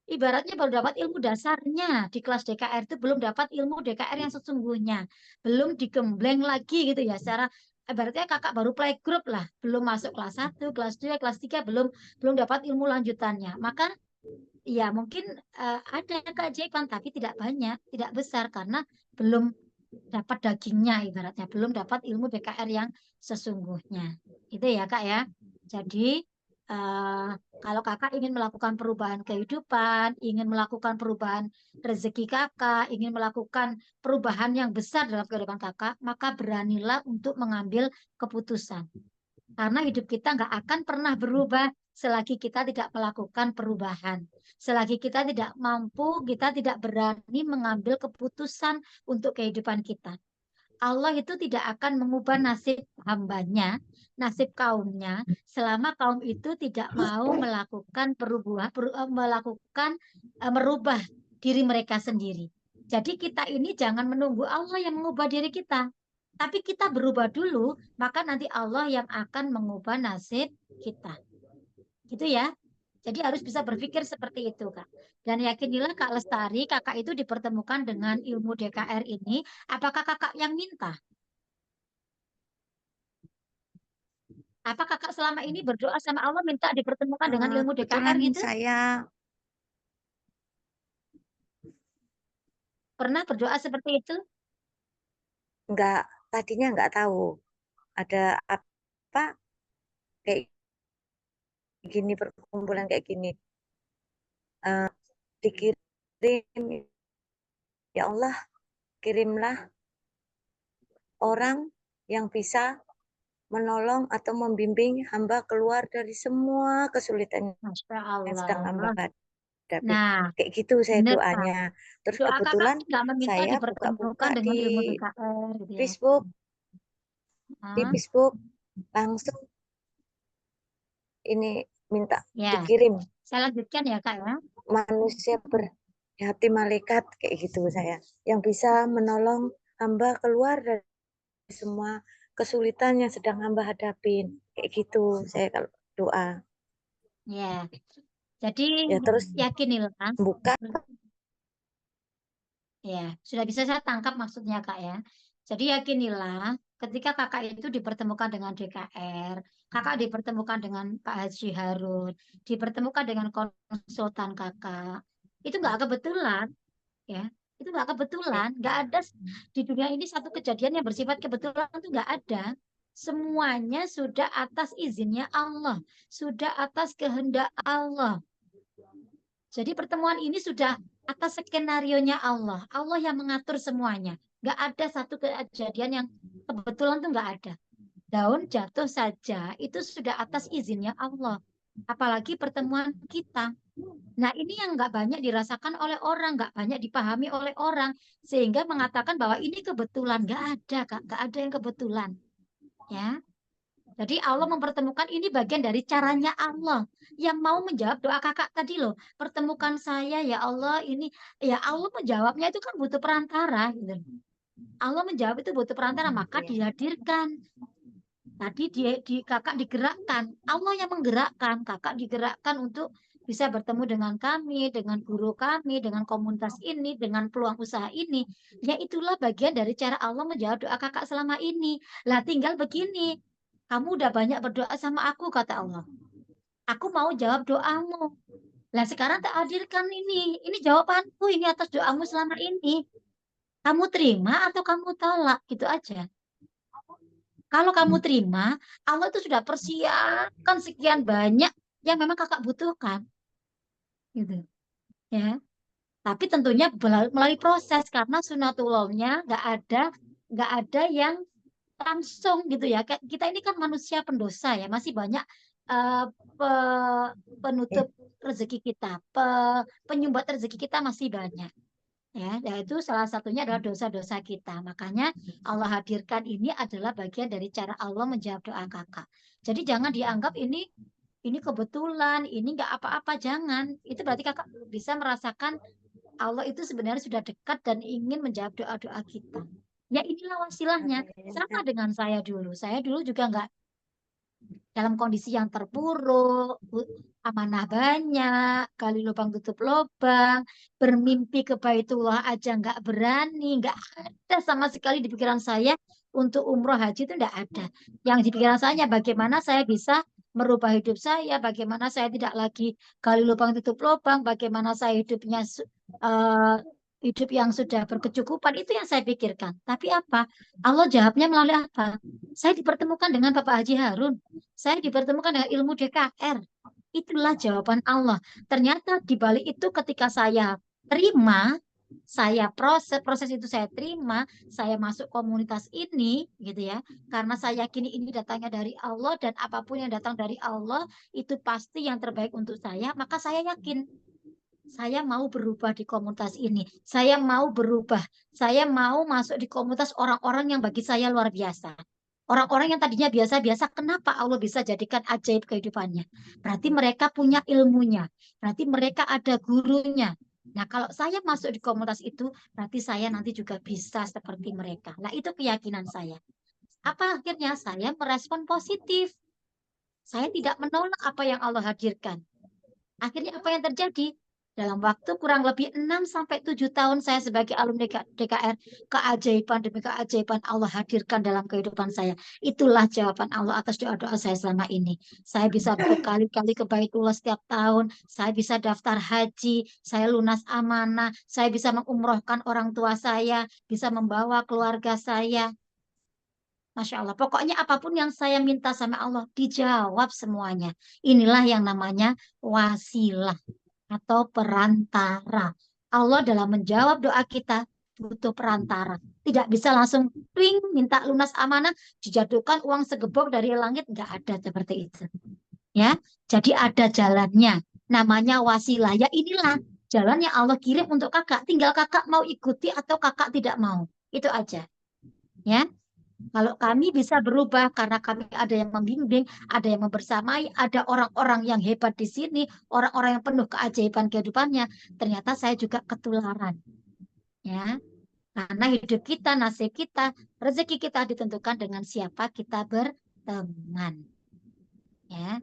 ibaratnya baru dapat ilmu dasarnya di kelas DKR itu belum dapat ilmu DKR yang sesungguhnya, belum digembleng lagi gitu ya secara ibaratnya kakak baru playgroup lah, belum masuk kelas 1, kelas 2, kelas 3 belum belum dapat ilmu lanjutannya. Maka ya mungkin ada keajaiban tapi tidak banyak, tidak besar karena belum dapat dagingnya ibaratnya, belum dapat ilmu DKR yang sesungguhnya. Itu ya Kak ya. Jadi eh, kalau kakak ingin melakukan perubahan kehidupan, ingin melakukan perubahan rezeki kakak, ingin melakukan perubahan yang besar dalam kehidupan kakak, maka beranilah untuk mengambil keputusan. Karena hidup kita nggak akan pernah berubah selagi kita tidak melakukan perubahan. Selagi kita tidak mampu, kita tidak berani mengambil keputusan untuk kehidupan kita. Allah itu tidak akan mengubah nasib hambanya, nasib kaumnya, selama kaum itu tidak mau melakukan perubahan, merubah diri mereka sendiri. Jadi kita ini jangan menunggu Allah yang mengubah diri kita, tapi kita berubah dulu, maka nanti Allah yang akan mengubah nasib kita. Gitu ya. Jadi harus bisa berpikir seperti itu, Kak. Dan yakinilah Kak Lestari, kakak itu dipertemukan dengan ilmu DKR ini. Apakah kakak yang minta? Apa kakak selama ini berdoa sama Allah minta dipertemukan dengan ilmu DKR Kebetulan gitu? saya Pernah berdoa seperti itu? tadinya nggak tahu ada apa kayak gini, perkumpulan kayak gini. Eh, Dikirim, ya Allah, kirimlah orang yang bisa menolong atau membimbing hamba keluar dari semua kesulitan Masya yang sedang hamba Allah. hadapi. Nah, Kayak gitu saya benar Kak. doanya. Terus Doa kakak kebetulan nggak meminta saya buka-buka dipertemukan di dengan ilmu DKR gitu ya. Facebook, Ah, langsung ini minta ya, dikirim saya lanjutkan ya Kak ya. manusia berhati malaikat kayak gitu saya yang bisa menolong hamba keluar dari semua kesulitan yang sedang hamba hadapin. Kayak gitu saya kalau doa. Ya, jadi Ya terus yakinilah. buka. Ya, sudah bisa saya tangkap maksudnya Kak ya. Jadi yakinilah ketika kakak itu dipertemukan dengan DKR, kakak dipertemukan dengan Pak Haji Harun, dipertemukan dengan konsultan kakak, itu nggak kebetulan ya. Itu nggak kebetulan, nggak ada di dunia ini satu kejadian yang bersifat kebetulan itu nggak ada. Semuanya sudah atas izinnya Allah, sudah atas kehendak Allah. Jadi pertemuan ini sudah atas skenario-nya Allah. Allah yang mengatur semuanya. Nggak ada satu kejadian yang kebetulan tuh nggak ada. Daun jatuh saja itu sudah atas izinnya Allah. Apalagi pertemuan kita. Nah ini yang nggak banyak dirasakan oleh orang, nggak banyak dipahami oleh orang. Sehingga mengatakan bahwa ini kebetulan. Nggak ada, Kak. Nggak ada yang kebetulan. Ya. Jadi Allah mempertemukan ini bagian dari caranya Allah yang mau menjawab doa kakak tadi loh. Pertemukan saya ya Allah ini ya Allah menjawabnya itu kan butuh perantara gitu. Allah menjawab itu butuh perantara maka dihadirkan. Tadi di kakak digerakkan. Allah yang menggerakkan, kakak digerakkan untuk bisa bertemu dengan kami, dengan guru kami, dengan komunitas ini, dengan peluang usaha ini. Ya itulah bagian dari cara Allah menjawab doa kakak selama ini. Lah tinggal begini, kamu udah banyak berdoa sama aku, kata Allah. Aku mau jawab doamu. Lah sekarang tak hadirkan ini. Ini jawabanku ini atas doamu selama ini. Kamu terima atau kamu tolak? Gitu aja. Kalau kamu terima, Allah itu sudah persiapkan sekian banyak yang memang kakak butuhkan. Gitu. Ya. Tapi tentunya melalui proses karena sunatullahnya nggak ada yang langsung gitu ya. Kayak kita ini kan manusia pendosa ya, masih banyak eh, penutup rezeki kita, penyumbat rezeki kita masih banyak. Ya, yaitu salah satunya adalah dosa-dosa kita. Makanya Allah hadirkan ini adalah bagian dari cara Allah menjawab doa kakak. Jadi jangan dianggap ini kebetulan, ini nggak apa-apa, jangan. Itu berarti kakak bisa merasakan Allah itu sebenarnya sudah dekat dan ingin menjawab doa-doa kita. Ya inilah wasilahnya. Sama dengan saya dulu. Saya dulu juga nggak dalam kondisi yang terpuruk, amanah banyak, kali lubang tutup lubang, bermimpi ke Baitullah aja nggak berani, nggak ada sama sekali di pikiran saya untuk umroh haji itu nggak ada. Yang di pikiran saya bagaimana saya bisa merubah hidup saya, bagaimana saya tidak lagi kali lubang tutup lubang, bagaimana saya hidupnya eh, hidup yang sudah berkecukupan itu yang saya pikirkan. Tapi apa? Allah jawabnya melalui apa? Saya dipertemukan dengan Bapak Haji Harun. Saya dipertemukan dengan ilmu DKR. Itulah jawaban Allah. Ternyata di balik itu ketika saya terima, saya proses itu saya terima, saya masuk komunitas ini gitu ya. Karena saya yakini ini datangnya dari Allah dan apapun yang datang dari Allah itu pasti yang terbaik untuk saya, maka saya yakin saya mau berubah di komunitas ini. Saya mau berubah. Saya mau masuk di komunitas orang-orang yang bagi saya luar biasa. Orang-orang yang tadinya biasa-biasa, kenapa Allah bisa jadikan ajaib kehidupannya? Berarti mereka punya ilmunya. Berarti mereka ada gurunya. Nah, kalau saya masuk di komunitas itu, berarti saya nanti juga bisa seperti mereka. Nah, itu keyakinan saya. Apa akhirnya saya merespon positif. Saya tidak menolak apa yang Allah hadirkan. Akhirnya apa yang terjadi? Dalam waktu kurang lebih 6 sampai 7 tahun saya sebagai alumni DKR, keajaiban demi keajaiban Allah hadirkan dalam kehidupan saya. Itulah jawaban Allah atas doa-doa saya selama ini. Saya bisa berkali-kali ke Baitullah setiap tahun, saya bisa daftar haji, saya lunas amanah, saya bisa mengumrohkan orang tua saya, bisa membawa keluarga saya. Masya Allah, pokoknya apapun yang saya minta sama Allah, dijawab semuanya. Inilah yang namanya wasilah atau perantara. Allah dalam menjawab doa kita butuh perantara. Tidak bisa langsung ping, minta lunas amanah, dijatuhkan uang segebok dari langit. Nggak ada seperti itu. Ya, jadi ada jalannya. Namanya wasilah. Ya inilah jalan yang Allah kirim untuk kakak. Tinggal kakak mau ikuti atau kakak tidak mau. Itu aja. Ya, kalau kami bisa berubah karena kami ada yang membimbing, ada yang membersamai, ada orang-orang yang hebat di sini, orang-orang yang penuh keajaiban kehidupannya. Ternyata saya juga ketularan. Ya, Karena hidup kita, nasib kita, rezeki kita ditentukan dengan siapa kita berteman. Ya.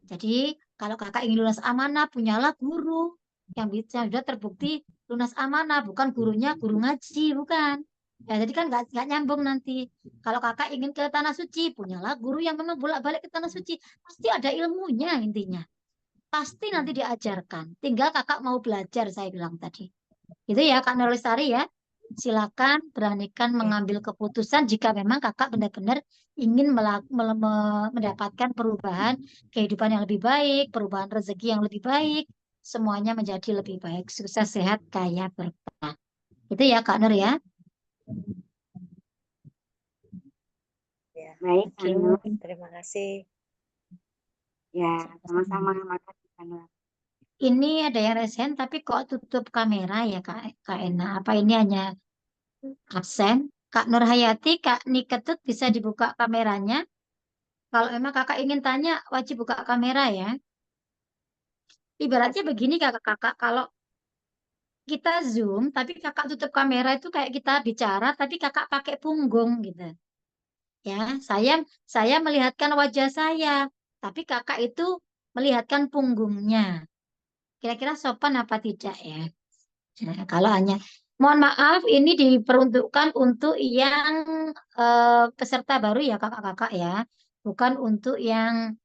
Jadi kalau kakak ingin lunas amanah, punyalah guru yang bisa sudah terbukti lunas amanah, bukan gurunya guru ngaji, bukan. Ya, jadi kan nggak nyambung nanti. Kalau kakak ingin ke tanah suci, punyalah guru yang memang bolak-balik ke tanah suci. Pasti ada ilmunya intinya. Pasti nanti diajarkan. Tinggal kakak mau belajar, saya bilang tadi. Itu ya Kak Nurlestari ya. Silakan beranikan mengambil keputusan jika memang kakak benar-benar ingin mendapatkan perubahan kehidupan yang lebih baik, perubahan rezeki yang lebih baik, semuanya menjadi lebih baik, sukses, sehat, kaya, berkah. Itu ya Kak Nur ya. Ya, Baik, Oke. Kak Nur. terima kasih. Ya, sama-sama. Makasih, Kak Nur. Ini ada yang resen tapi kok tutup kamera ya Kak Ena. Apa ini hanya absen? Kak Nur Hayati, Kak Niketut bisa dibuka kameranya. Kalau memang kakak ingin tanya, wajib buka kamera ya. Ibaratnya begini kakak-kakak, kalau kita Zoom, tapi kakak tutup kamera itu kayak kita bicara, tapi kakak pakai punggung gitu. Ya, saya melihatkan wajah saya, tapi kakak itu melihatkan punggungnya. Kira-kira sopan apa tidak ya? Nah, kalau hanya, mohon maaf, ini diperuntukkan untuk yang peserta baru ya kakak-kakak ya, bukan untuk yang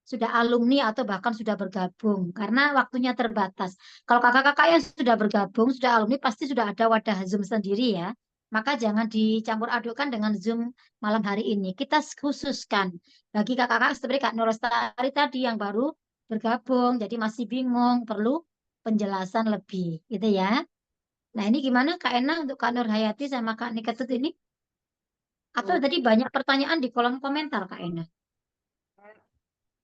sudah alumni atau bahkan sudah bergabung karena waktunya terbatas. Kalau kakak-kakak yang sudah bergabung, sudah alumni pasti sudah ada wadah Zoom sendiri ya. Maka jangan dicampur adukkan dengan Zoom malam hari ini. Kita khususkan bagi kakak-kakak seperti Kak Nur Lestari tadi yang baru bergabung, jadi masih bingung, perlu penjelasan lebih, gitu ya. Nah ini gimana Kak Ena untuk Kak Nur Hayati sama Kak Niketut ini? Atau tadi banyak pertanyaan di kolom komentar Kak Ena?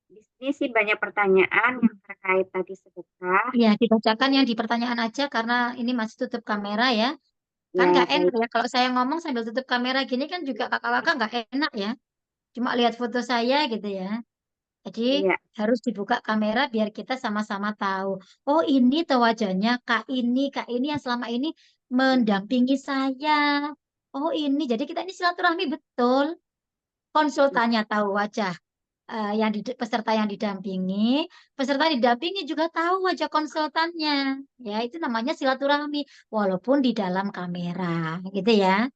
Di sini sih banyak pertanyaan yang terkait tadi sedekah. Ya, dibacakan yang di pertanyaan aja karena ini masih tutup kamera ya. Kan Ya, nggak enak baik. ya kalau saya ngomong sambil tutup kamera gini kan juga kakak-kakak nggak enak ya. Cuma lihat foto saya gitu ya. Jadi Iya, harus dibuka kamera biar kita sama-sama tahu. Oh ini tuh wajahnya Kak ini yang selama ini mendampingi saya. Oh ini, jadi kita ini silaturahmi betul. Konsultannya tahu wajah peserta yang didampingi, peserta didampingi juga tahu wajah konsultannya. Ya, itu namanya silaturahmi walaupun di dalam kamera, gitu ya.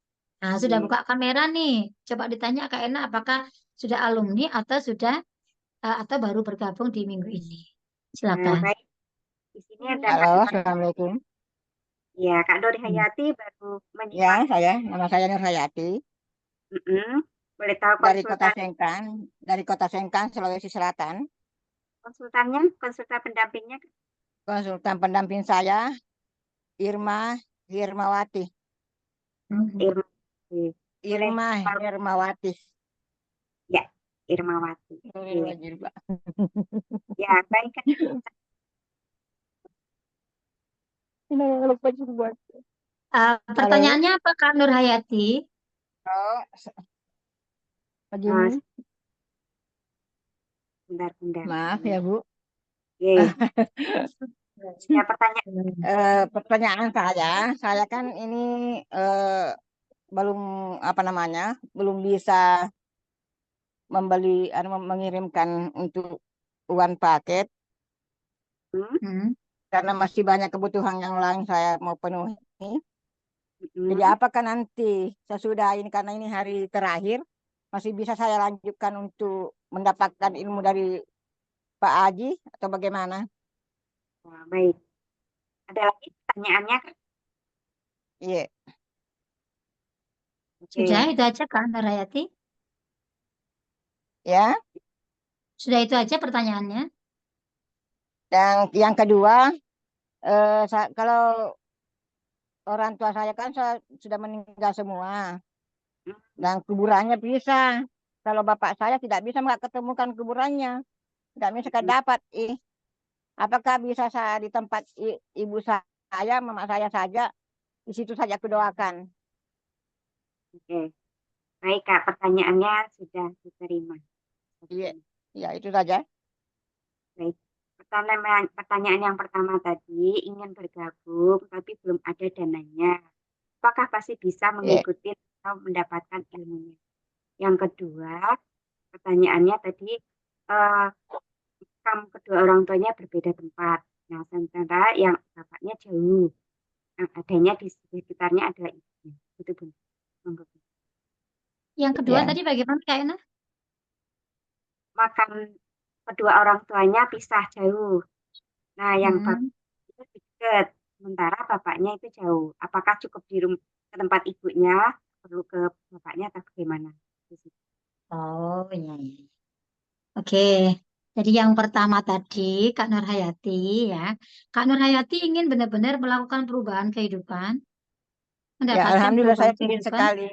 Nah, sudah iya. buka kamera nih. Coba ditanya Kak Ena apakah sudah alumni atau sudah atau baru bergabung di minggu ini. Silakan. Baik. Di sini ada Halo, satu pertanyaan. Assalamualaikum. Ya, Kak Dori Hmm. Hayati baru Ya, menyimak. nama saya Nur Hayati Boleh tahu dari Kota Sengkang, Sulawesi Selatan. konsultan pendampingnya, Konsultan pendamping saya Irma Hirmawati. Irma. Oke. Boleh Irma tahu? Hirmawati. Ya, Irmawati. Oke. Pak. Ya, baik, Kak. Ini lupa juga. Halo. Pertanyaannya apa Kak Nur Hayati? Oh, Oh, begini. bentar. Maaf ya, Bu. Oke. Ya, pertanyaan. Pertanyaan saya kan ini belum belum bisa mengirimkan untuk uang paket Hmm. karena masih banyak kebutuhan yang lain saya mau penuhi. Jadi Mm-mm. apakah nanti sesudah ini karena ini hari terakhir masih bisa saya lanjutkan untuk mendapatkan ilmu dari Pak Haji atau bagaimana? Nah, baik. Ada lagi pertanyaannya, Kak? Iya, Sudah Oke. itu aja Kak Nur Hayati? ya. Sudah itu aja pertanyaannya? Dan yang kedua, kalau orang tua saya kan sudah meninggal semua dan kuburannya bisa. Kalau bapak saya tidak bisa nggak ketemukan kuburannya, tidak bisa Mm-mm. dapat. Apakah bisa saya di tempat ibu saya, mama saya saja, di situ saja aku doakan. Oke. Baik, Kak. Pertanyaannya sudah diterima. Iya, Oke. ya itu saja. Baik. Pertanyaan yang pertama tadi ingin bergabung tapi belum ada dananya. apakah pasti bisa Ya, mengikuti atau mendapatkan ilmunya. Yang kedua, pertanyaannya tadi, kamu kedua orang tuanya berbeda tempat. Nah, sementara yang bapaknya jauh, yang adanya di sekitarnya adalah ibunya. Itu Bun. Monggo, Bun. Yang kedua ya, tadi bagaimana Kak Ena? Makan kedua orang tuanya pisah jauh. Nah, yang Hmm. itu dekat, sementara bapaknya itu jauh. Apakah cukup di ke tempat ibunya, perlu ke bapaknya atau bagaimana? Oh, iya, iya. Oke. Jadi yang pertama tadi Kak Nurhayati ya. Kak Nurhayati ingin benar-benar melakukan perubahan kehidupan, ya, mendapatkan alhamdulillah perubahan saya ingin kehidupan. sekali.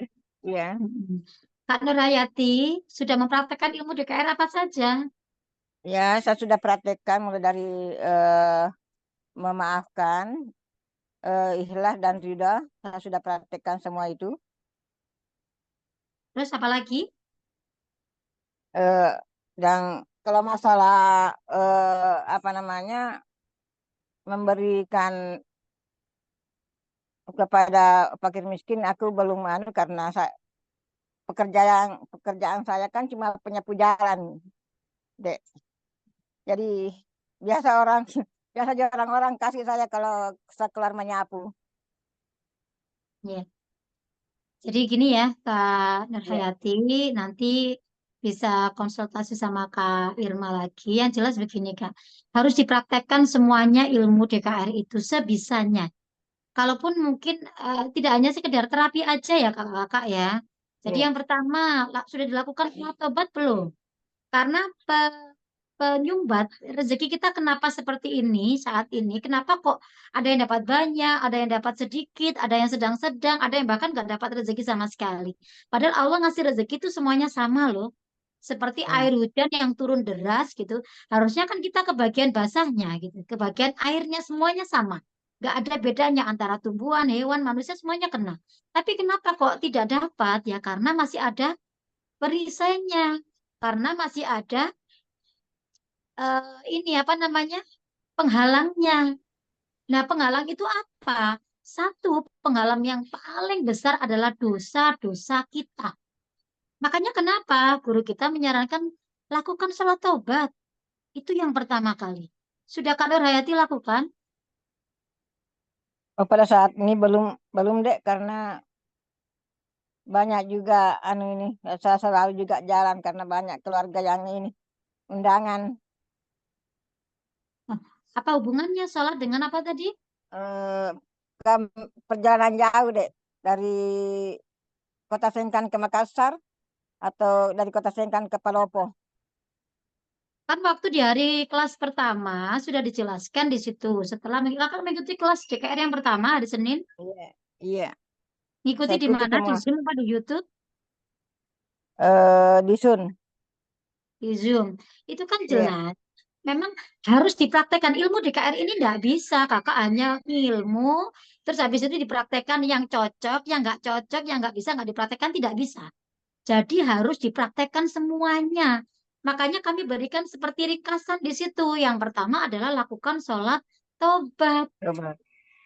Ya, Mm-mm. Kak Nurhayati sudah mempraktekkan ilmu DKR apa saja? ya, saya sudah praktekkan mulai dari eh, memaafkan, ikhlas dan ridha. Saya sudah praktekkan semua itu. Terus apa lagi? Eh, dan kalau masalah apa namanya memberikan kepada fakir miskin, aku belum anu karena pekerjaan saya kan cuma penyapu jalan, Dek. Jadi biasa orang biasa aja orang-orang kasih saya kalau saya keluar menyapu. Ya. Jadi gini ya, Kak Ya, Nurhayati, nanti bisa konsultasi sama Kak Irma lagi. Yang jelas begini, Kak. Harus dipraktekkan semuanya ilmu DKR itu sebisanya. Kalaupun mungkin tidak hanya sekedar terapi aja ya kakak-kakak ya. Jadi ya. yang pertama, sudah dilakukan obat belum? Karena penyumbat rezeki kita kenapa seperti ini saat ini? Kenapa kok ada yang dapat banyak, ada yang dapat sedikit, ada yang sedang-sedang, ada yang bahkan nggak dapat rezeki sama sekali. Padahal Allah ngasih rezeki itu semuanya sama loh. Seperti Hmm. air hujan yang turun deras gitu. Harusnya kan kita kebagian basahnya gitu. Kebagian airnya semuanya sama. Nggak ada bedanya antara tumbuhan, hewan, manusia semuanya kena. Tapi kenapa kok tidak dapat? Ya karena masih ada perisainya. Karena masih ada ini apa namanya penghalangnya. Nah, penghalang itu apa? Satu, penghalang yang paling besar adalah dosa-dosa kita. Makanya kenapa guru kita menyarankan lakukan sholat taubat. Itu yang pertama kali. Sudah Kak Nur Hayati lakukan? Oh, pada saat ini belum belum Dek karena banyak juga anu ini saya selalu juga jalan karena banyak keluarga yang ini undangan. Nah, apa hubungannya sholat dengan apa tadi? Eh, Perjalanan jauh Dek dari Kota Sengkan ke Makassar atau dari Kota Sengkan ke Palopo. Kan waktu di hari kelas pertama sudah dijelaskan di situ. Setelah kakak mengikuti kelas JKR yang pertama hari Senin, Iya, iya. ngikuti Saya di ikuti mana? Di semua. Zoom apa di YouTube? Di Sun. Di Zoom. Itu kan Iya. jelas. Memang harus dipraktekkan ilmu DKR ini tidak bisa. Kakak hanya ilmu, terus habis itu dipraktekkan yang cocok, yang nggak cocok, yang nggak bisa, nggak dipraktekkan, tidak bisa. Jadi harus dipraktekkan semuanya. Makanya kami berikan seperti ringkasan di situ. Yang pertama adalah lakukan sholat tobat. Coba.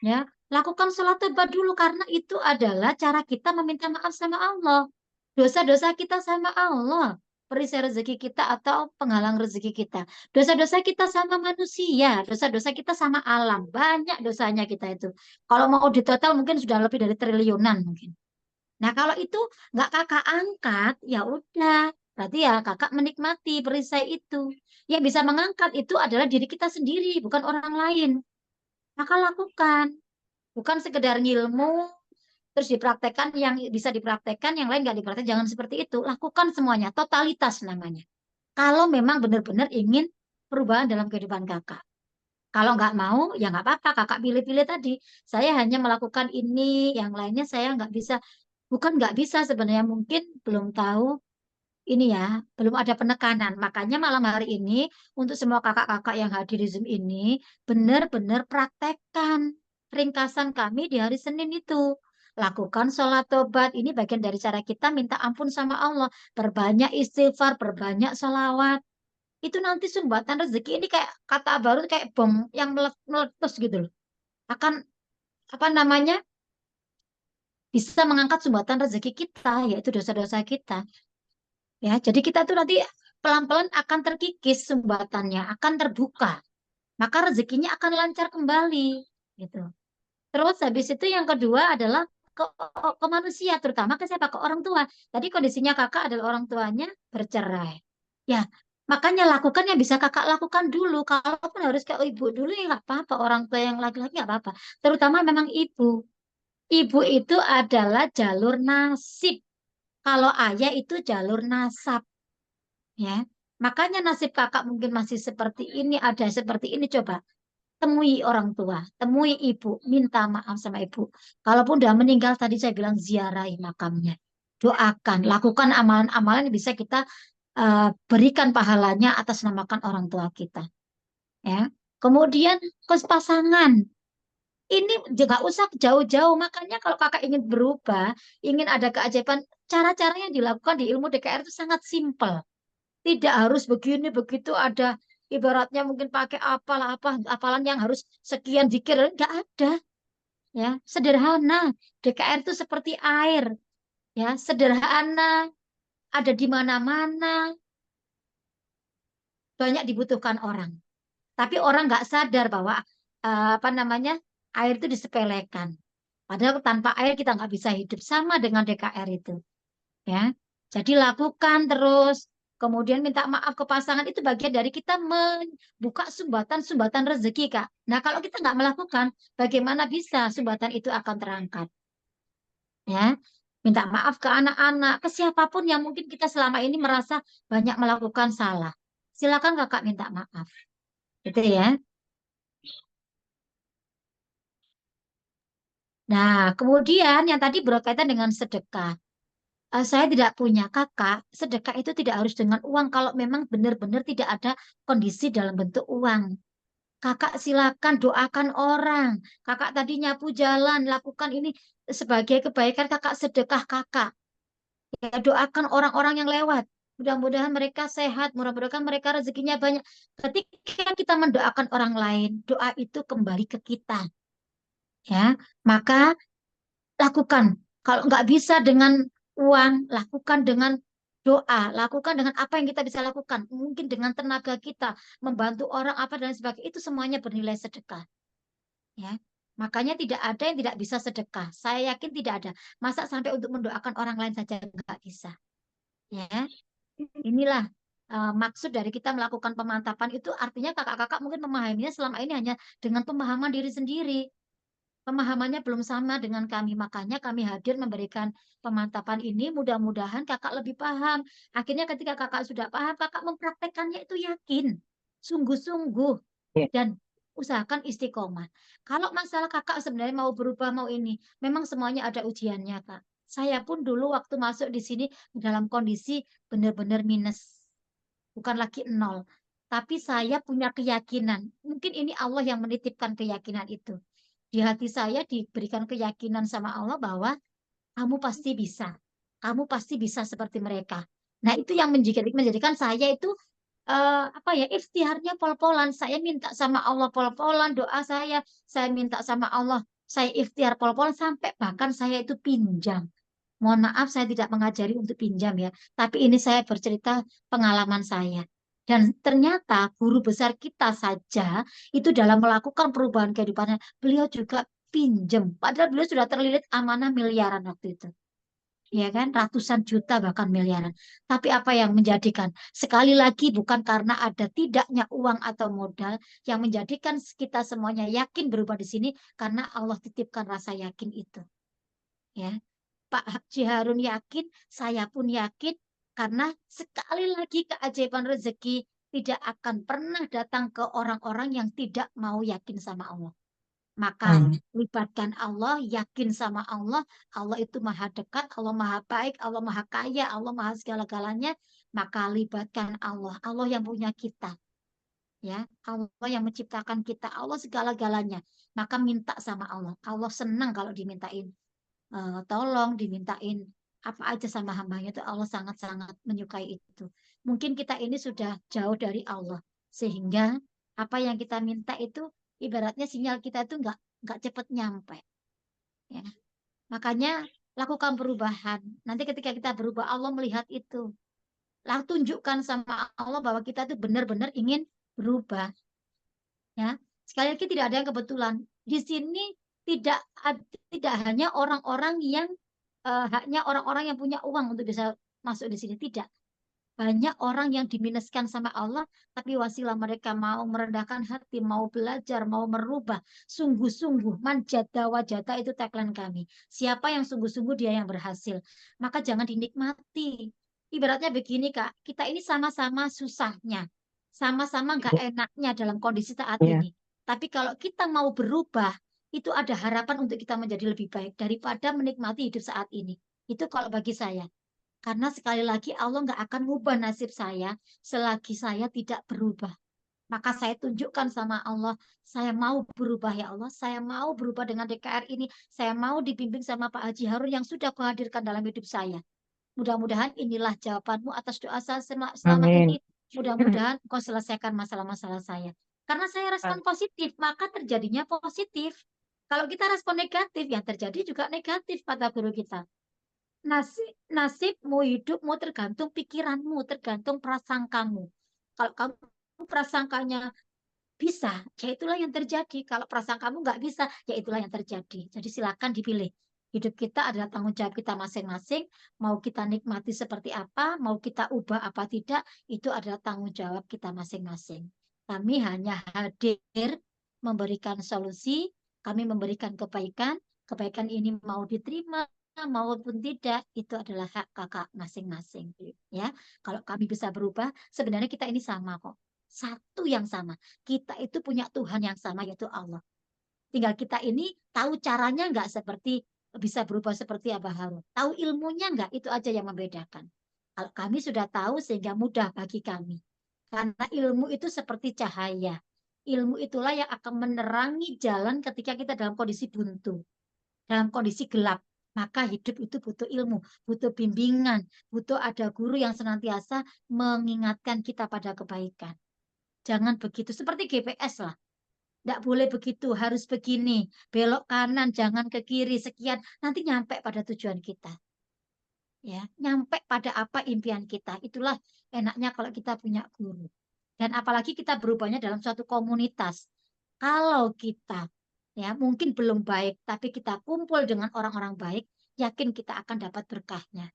Ya, lakukan sholat tobat dulu karena itu adalah cara kita meminta maaf sama Allah. Dosa-dosa kita sama Allah, perisai rezeki kita atau penghalang rezeki kita. Dosa-dosa kita sama manusia, dosa-dosa kita sama alam. Banyak dosanya kita itu. Kalau mau ditotal mungkin sudah lebih dari triliunan mungkin. Nah, kalau itu nggak kakak angkat, ya udah. Berarti ya kakak menikmati perisai itu. Yang bisa mengangkat itu adalah diri kita sendiri, bukan orang lain. Maka lakukan. Bukan sekedar ngilmu, terus dipraktekkan yang bisa dipraktekkan, yang lain nggak dipraktek. Jangan seperti itu. Lakukan semuanya, totalitas namanya. Kalau memang benar-benar ingin perubahan dalam kehidupan kakak. Kalau nggak mau, ya nggak apa-apa. Kakak pilih-pilih tadi. Saya hanya melakukan ini, yang lainnya saya nggak bisa. Bukan nggak bisa sebenarnya, mungkin belum tahu ini ya, belum ada penekanan. Makanya malam hari ini, untuk semua kakak-kakak yang hadir di Zoom ini, benar-benar praktekkan ringkasan kami di hari Senin itu. Lakukan sholat tobat. Ini bagian dari cara kita minta ampun sama Allah. Perbanyak istighfar, perbanyak sholawat. Itu nanti sumbatan rezeki ini kayak kata baru kayak bom yang meletus gitu loh. Akan apa namanya? bisa mengangkat sumbatan rezeki kita, yaitu dosa-dosa kita. Ya, jadi kita tuh nanti pelan-pelan akan terkikis sumbatannya, akan terbuka. Maka rezekinya akan lancar kembali, gitu. Terus habis itu yang kedua adalah ke manusia, terutama ke siapa? Ke orang tua. Tadi kondisinya kakak adalah orang tuanya bercerai. Ya, makanya lakukan yang bisa kakak lakukan dulu. Kalaupun harus ke ibu dulu ya nggak apa-apa. Orang tua yang laki-laki nggak apa-apa. Terutama memang ibu. Ibu itu adalah jalur nasib. Kalau ayah itu jalur nasab. Ya, makanya nasib kakak mungkin masih seperti ini, ada seperti ini. Coba temui orang tua, temui ibu, minta maaf sama ibu. Kalaupun udah meninggal, tadi saya bilang ziarahi makamnya. Doakan, lakukan amalan-amalan yang bisa kita berikan pahalanya atas namakan orang tua kita. Ya. Kemudian ke pasangan. Ini nggak usah jauh-jauh. Makanya kalau kakak ingin berubah, ingin ada keajaiban, cara-cara yang dilakukan di ilmu DKR itu sangat simpel. Tidak harus begini, begitu ada ibaratnya mungkin pakai apalah apa, apalan yang harus sekian zikir, nggak ada. Ya, sederhana. DKR itu seperti air, ya, sederhana, ada di mana-mana, banyak dibutuhkan orang. Tapi orang nggak sadar bahwa apa namanya air itu disepelekan. Padahal tanpa air kita nggak bisa hidup. Sama dengan DKR itu. Ya, jadi lakukan terus. Kemudian minta maaf ke pasangan itu bagian dari kita membuka sumbatan-sumbatan rezeki, Kak. Nah, kalau kita nggak melakukan, bagaimana bisa sumbatan itu akan terangkat? Ya, minta maaf ke anak-anak, ke siapapun yang mungkin kita selama ini merasa banyak melakukan salah. Silakan Kakak minta maaf. Gitu ya. Nah, kemudian yang tadi berkaitan dengan sedekah. Saya tidak punya kakak, sedekah itu tidak harus dengan uang kalau memang benar-benar tidak ada kondisi dalam bentuk uang. Kakak silakan doakan orang. Kakak tadi nyapu jalan, lakukan ini sebagai kebaikan kakak sedekah kakak. Ya, doakan orang-orang yang lewat. Mudah-mudahan mereka sehat, mudah-mudahan mereka rezekinya banyak. Ketika kita mendoakan orang lain, doa itu kembali ke kita. Ya, maka lakukan. Kalau nggak bisa dengan uang, lakukan dengan doa, lakukan dengan apa yang kita bisa lakukan. Mungkin dengan tenaga kita, membantu orang apa dan sebagainya. Itu semuanya bernilai sedekah. Ya, makanya tidak ada yang tidak bisa sedekah. Saya yakin tidak ada. Masa sampai untuk mendoakan orang lain saja nggak bisa. Ya, inilah maksud dari kita melakukan pemantapan itu artinya kakak-kakak mungkin memahaminya selama ini hanya dengan pemahaman diri sendiri. Pemahamannya belum sama dengan kami, makanya kami hadir memberikan pemantapan ini. Mudah-mudahan kakak lebih paham. Akhirnya ketika kakak sudah paham, kakak mempraktekannya itu yakin, sungguh-sungguh, Iya. dan usahakan istiqomah. Kalau masalah kakak sebenarnya mau berubah, mau ini, memang semuanya ada ujiannya, Kak. Saya pun dulu waktu masuk di sini dalam kondisi benar-benar minus, bukan lagi nol. Tapi saya punya keyakinan, mungkin ini Allah yang menitipkan keyakinan itu. Di hati saya diberikan keyakinan sama Allah bahwa kamu pasti bisa. Kamu pasti bisa seperti mereka. Nah, itu yang menjadikan saya itu apa ya, ikhtiarnya pol-polan. Saya minta sama Allah pol-polan, doa saya minta sama Allah, saya ikhtiar pol-polan sampai bahkan saya itu pinjam. Mohon maaf saya tidak mengajari untuk pinjam ya, tapi ini saya bercerita pengalaman saya. Dan ternyata guru besar kita saja itu dalam melakukan perubahan kehidupannya, beliau juga pinjam. Padahal beliau sudah terlilit amanah miliaran waktu itu. Ya kan, ratusan juta bahkan miliaran. Tapi apa yang menjadikan? Sekali lagi bukan karena ada tidaknya uang atau modal yang menjadikan kita semuanya yakin berubah di sini, karena Allah titipkan rasa yakin itu. Ya, Pak Haji Harun yakin, saya pun yakin, karena sekali lagi keajaiban rezeki tidak akan pernah datang ke orang-orang yang tidak mau yakin sama Allah. Maka libatkan Allah, yakin sama Allah, Allah itu maha dekat, Allah maha baik, Allah maha kaya, Allah maha segala-galanya. Maka libatkan Allah, Allah yang punya kita. Ya, Allah yang menciptakan kita, Allah segala-galanya. Maka minta sama Allah. Allah senang kalau dimintain tolong, dimintain apa aja sama hambanya itu Allah sangat-sangat menyukai itu. Mungkin kita ini sudah jauh dari Allah sehingga apa yang kita minta itu ibaratnya sinyal kita itu nggak cepat nyampe. Ya. Makanya lakukan perubahan. Nanti ketika kita berubah, Allah melihat itu. Lah tunjukkan sama Allah bahwa kita tuh benar-benar ingin berubah. Ya, sekali lagi tidak ada yang kebetulan. Di sini tidak hanya orang-orang yang hanya orang-orang yang punya uang untuk bisa masuk di sini, tidak. Banyak orang yang diminuskan sama Allah, tapi wasilah mereka mau merendahkan hati, mau belajar, mau merubah, sungguh-sungguh, manjata wajata itu tagline kami. Siapa yang sungguh-sungguh dia yang berhasil. Maka jangan dinikmati. Ibaratnya begini Kak, kita ini sama-sama susahnya, sama-sama nggak enaknya dalam kondisi saat Iya. ini. Tapi kalau kita mau berubah, itu ada harapan untuk kita menjadi lebih baik daripada menikmati hidup saat ini. Itu kalau bagi saya. Karena sekali lagi Allah nggak akan ngubah nasib saya selagi saya tidak berubah. Maka saya tunjukkan sama Allah, saya mau berubah ya Allah, saya mau berubah dengan DKR ini, saya mau dibimbing sama Pak Haji Harun yang sudah kuhadirkan dalam hidup saya. Mudah-mudahan inilah jawabanmu atas doa saya selama Amin. ini. Mudah-mudahan kau selesaikan masalah-masalah saya. Karena saya respon positif, maka terjadinya positif. Kalau kita respon negatif, yang terjadi juga negatif, kata guru kita. Nasibmu, hidupmu tergantung pikiranmu, tergantung prasangkamu. Kalau kamu prasangkanya bisa, ya itulah yang terjadi. Kalau prasangkamu nggak bisa, ya itulah yang terjadi. Jadi silakan dipilih. Hidup kita adalah tanggung jawab kita masing-masing. Mau kita nikmati seperti apa, mau kita ubah apa tidak, itu adalah tanggung jawab kita masing-masing. Kami hanya hadir memberikan solusi, kami memberikan kebaikan. Kebaikan ini mau diterima maupun tidak, itu adalah hak kakak masing-masing. Ya, kalau kami bisa berubah, sebenarnya kita ini sama kok. Satu yang sama. Kita itu punya Tuhan yang sama, yaitu Allah. Tinggal kita ini tahu caranya nggak seperti bisa berubah seperti Abah Harun. Tahu ilmunya nggak, itu aja yang membedakan. Kalau kami sudah tahu sehingga mudah bagi kami. Karena ilmu itu seperti cahaya. Ilmu itulah yang akan menerangi jalan ketika kita dalam kondisi buntu, dalam kondisi gelap. Maka hidup itu butuh ilmu, butuh bimbingan, butuh ada guru yang senantiasa mengingatkan kita pada kebaikan. Jangan begitu, seperti GPS lah. Tidak boleh begitu, harus begini. Belok kanan, jangan ke kiri, sekian. Nanti nyampe pada tujuan kita. Ya, nyampe pada apa impian kita. Itulah enaknya kalau kita punya guru. Dan apalagi kita berubahnya dalam suatu komunitas. Kalau kita ya mungkin belum baik, tapi kita kumpul dengan orang-orang baik, yakin kita akan dapat berkahnya.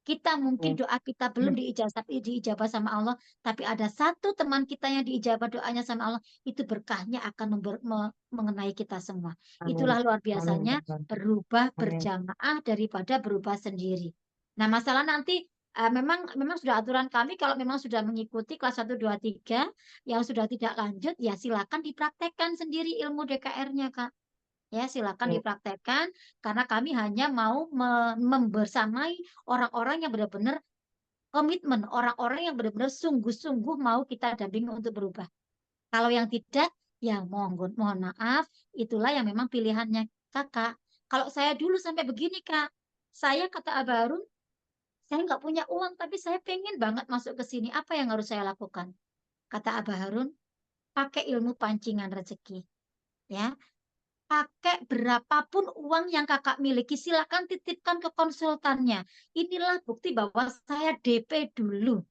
Kita mungkin doa kita belum diijabah sama Allah, tapi ada satu teman kita yang diijabah doanya sama Allah, itu berkahnya akan mengenai kita semua. Itulah luar biasanya berubah berjamaah daripada berubah sendiri. Nah, masalah nanti memang sudah aturan kami kalau memang sudah mengikuti kelas 1, 2, 3 yang sudah tidak lanjut, ya silakan dipraktekkan sendiri ilmu DKR-nya, Kak. Ya, silakan dipraktekkan karena kami hanya mau membersamai orang-orang yang benar-benar komitmen, orang-orang yang benar-benar sungguh-sungguh mau kita dampingi untuk berubah. Kalau yang tidak, ya mohon maaf, itulah yang memang pilihannya Kakak. Kalau saya dulu sampai begini, Kak, saya kata Abah Harun, saya nggak punya uang, tapi saya pengen banget masuk ke sini. Apa yang harus saya lakukan? Kata Abah Harun, pakai ilmu pancingan rezeki. Ya, pakai berapapun uang yang kakak miliki, silakan titipkan ke konsultannya. Inilah bukti bahwa saya DP dulu.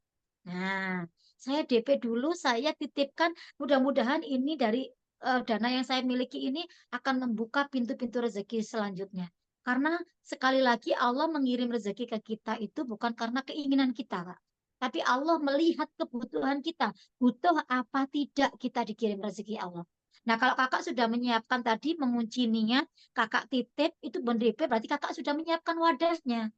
Nah, saya DP dulu, saya titipkan. Mudah-mudahan ini dari dana yang saya miliki ini akan membuka pintu-pintu rezeki selanjutnya. Karena sekali lagi Allah mengirim rezeki ke kita itu bukan karena keinginan kita, Kak. Tapi Allah melihat kebutuhan kita. Butuh apa tidak kita dikirim rezeki Allah. Nah, kalau kakak sudah menyiapkan tadi mengunci niat, kakak titip itu BNDP, berarti kakak sudah menyiapkan wadahnya.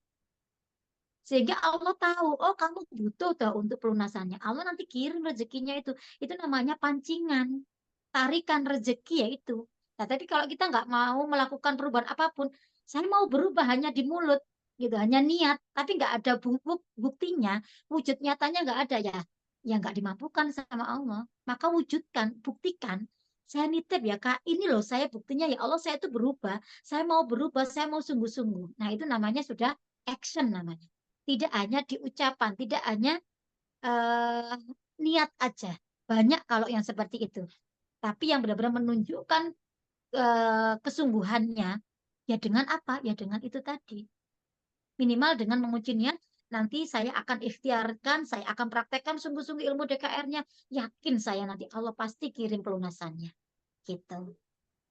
Sehingga Allah tahu, oh kamu butuh tuh untuk pelunasannya. Allah nanti kirim rezekinya itu. Itu namanya pancingan. Tarikan rezeki ya itu. Nah, tapi kalau kita nggak mau melakukan perubahan apapun, saya mau berubah hanya di mulut, gitu, hanya niat, tapi nggak ada buktinya, wujud nyatanya nggak ada ya, yang nggak dimampukan sama Allah. Maka wujudkan, buktikan. Saya nitip ya Kak, ini loh saya buktinya ya Allah saya itu berubah, saya mau sungguh-sungguh. Nah itu namanya sudah action namanya. Tidak hanya di ucapan, tidak hanya eh, niat aja. Banyak kalau yang seperti itu. Tapi yang benar-benar menunjukkan kesungguhannya, ya dengan apa? Ya dengan itu tadi. Minimal dengan menguji niat, nanti saya akan ikhtiarkan, saya akan praktekkan sungguh-sungguh ilmu DKR-nya. Yakin saya nanti Allah pasti kirim pelunasannya. Gitu.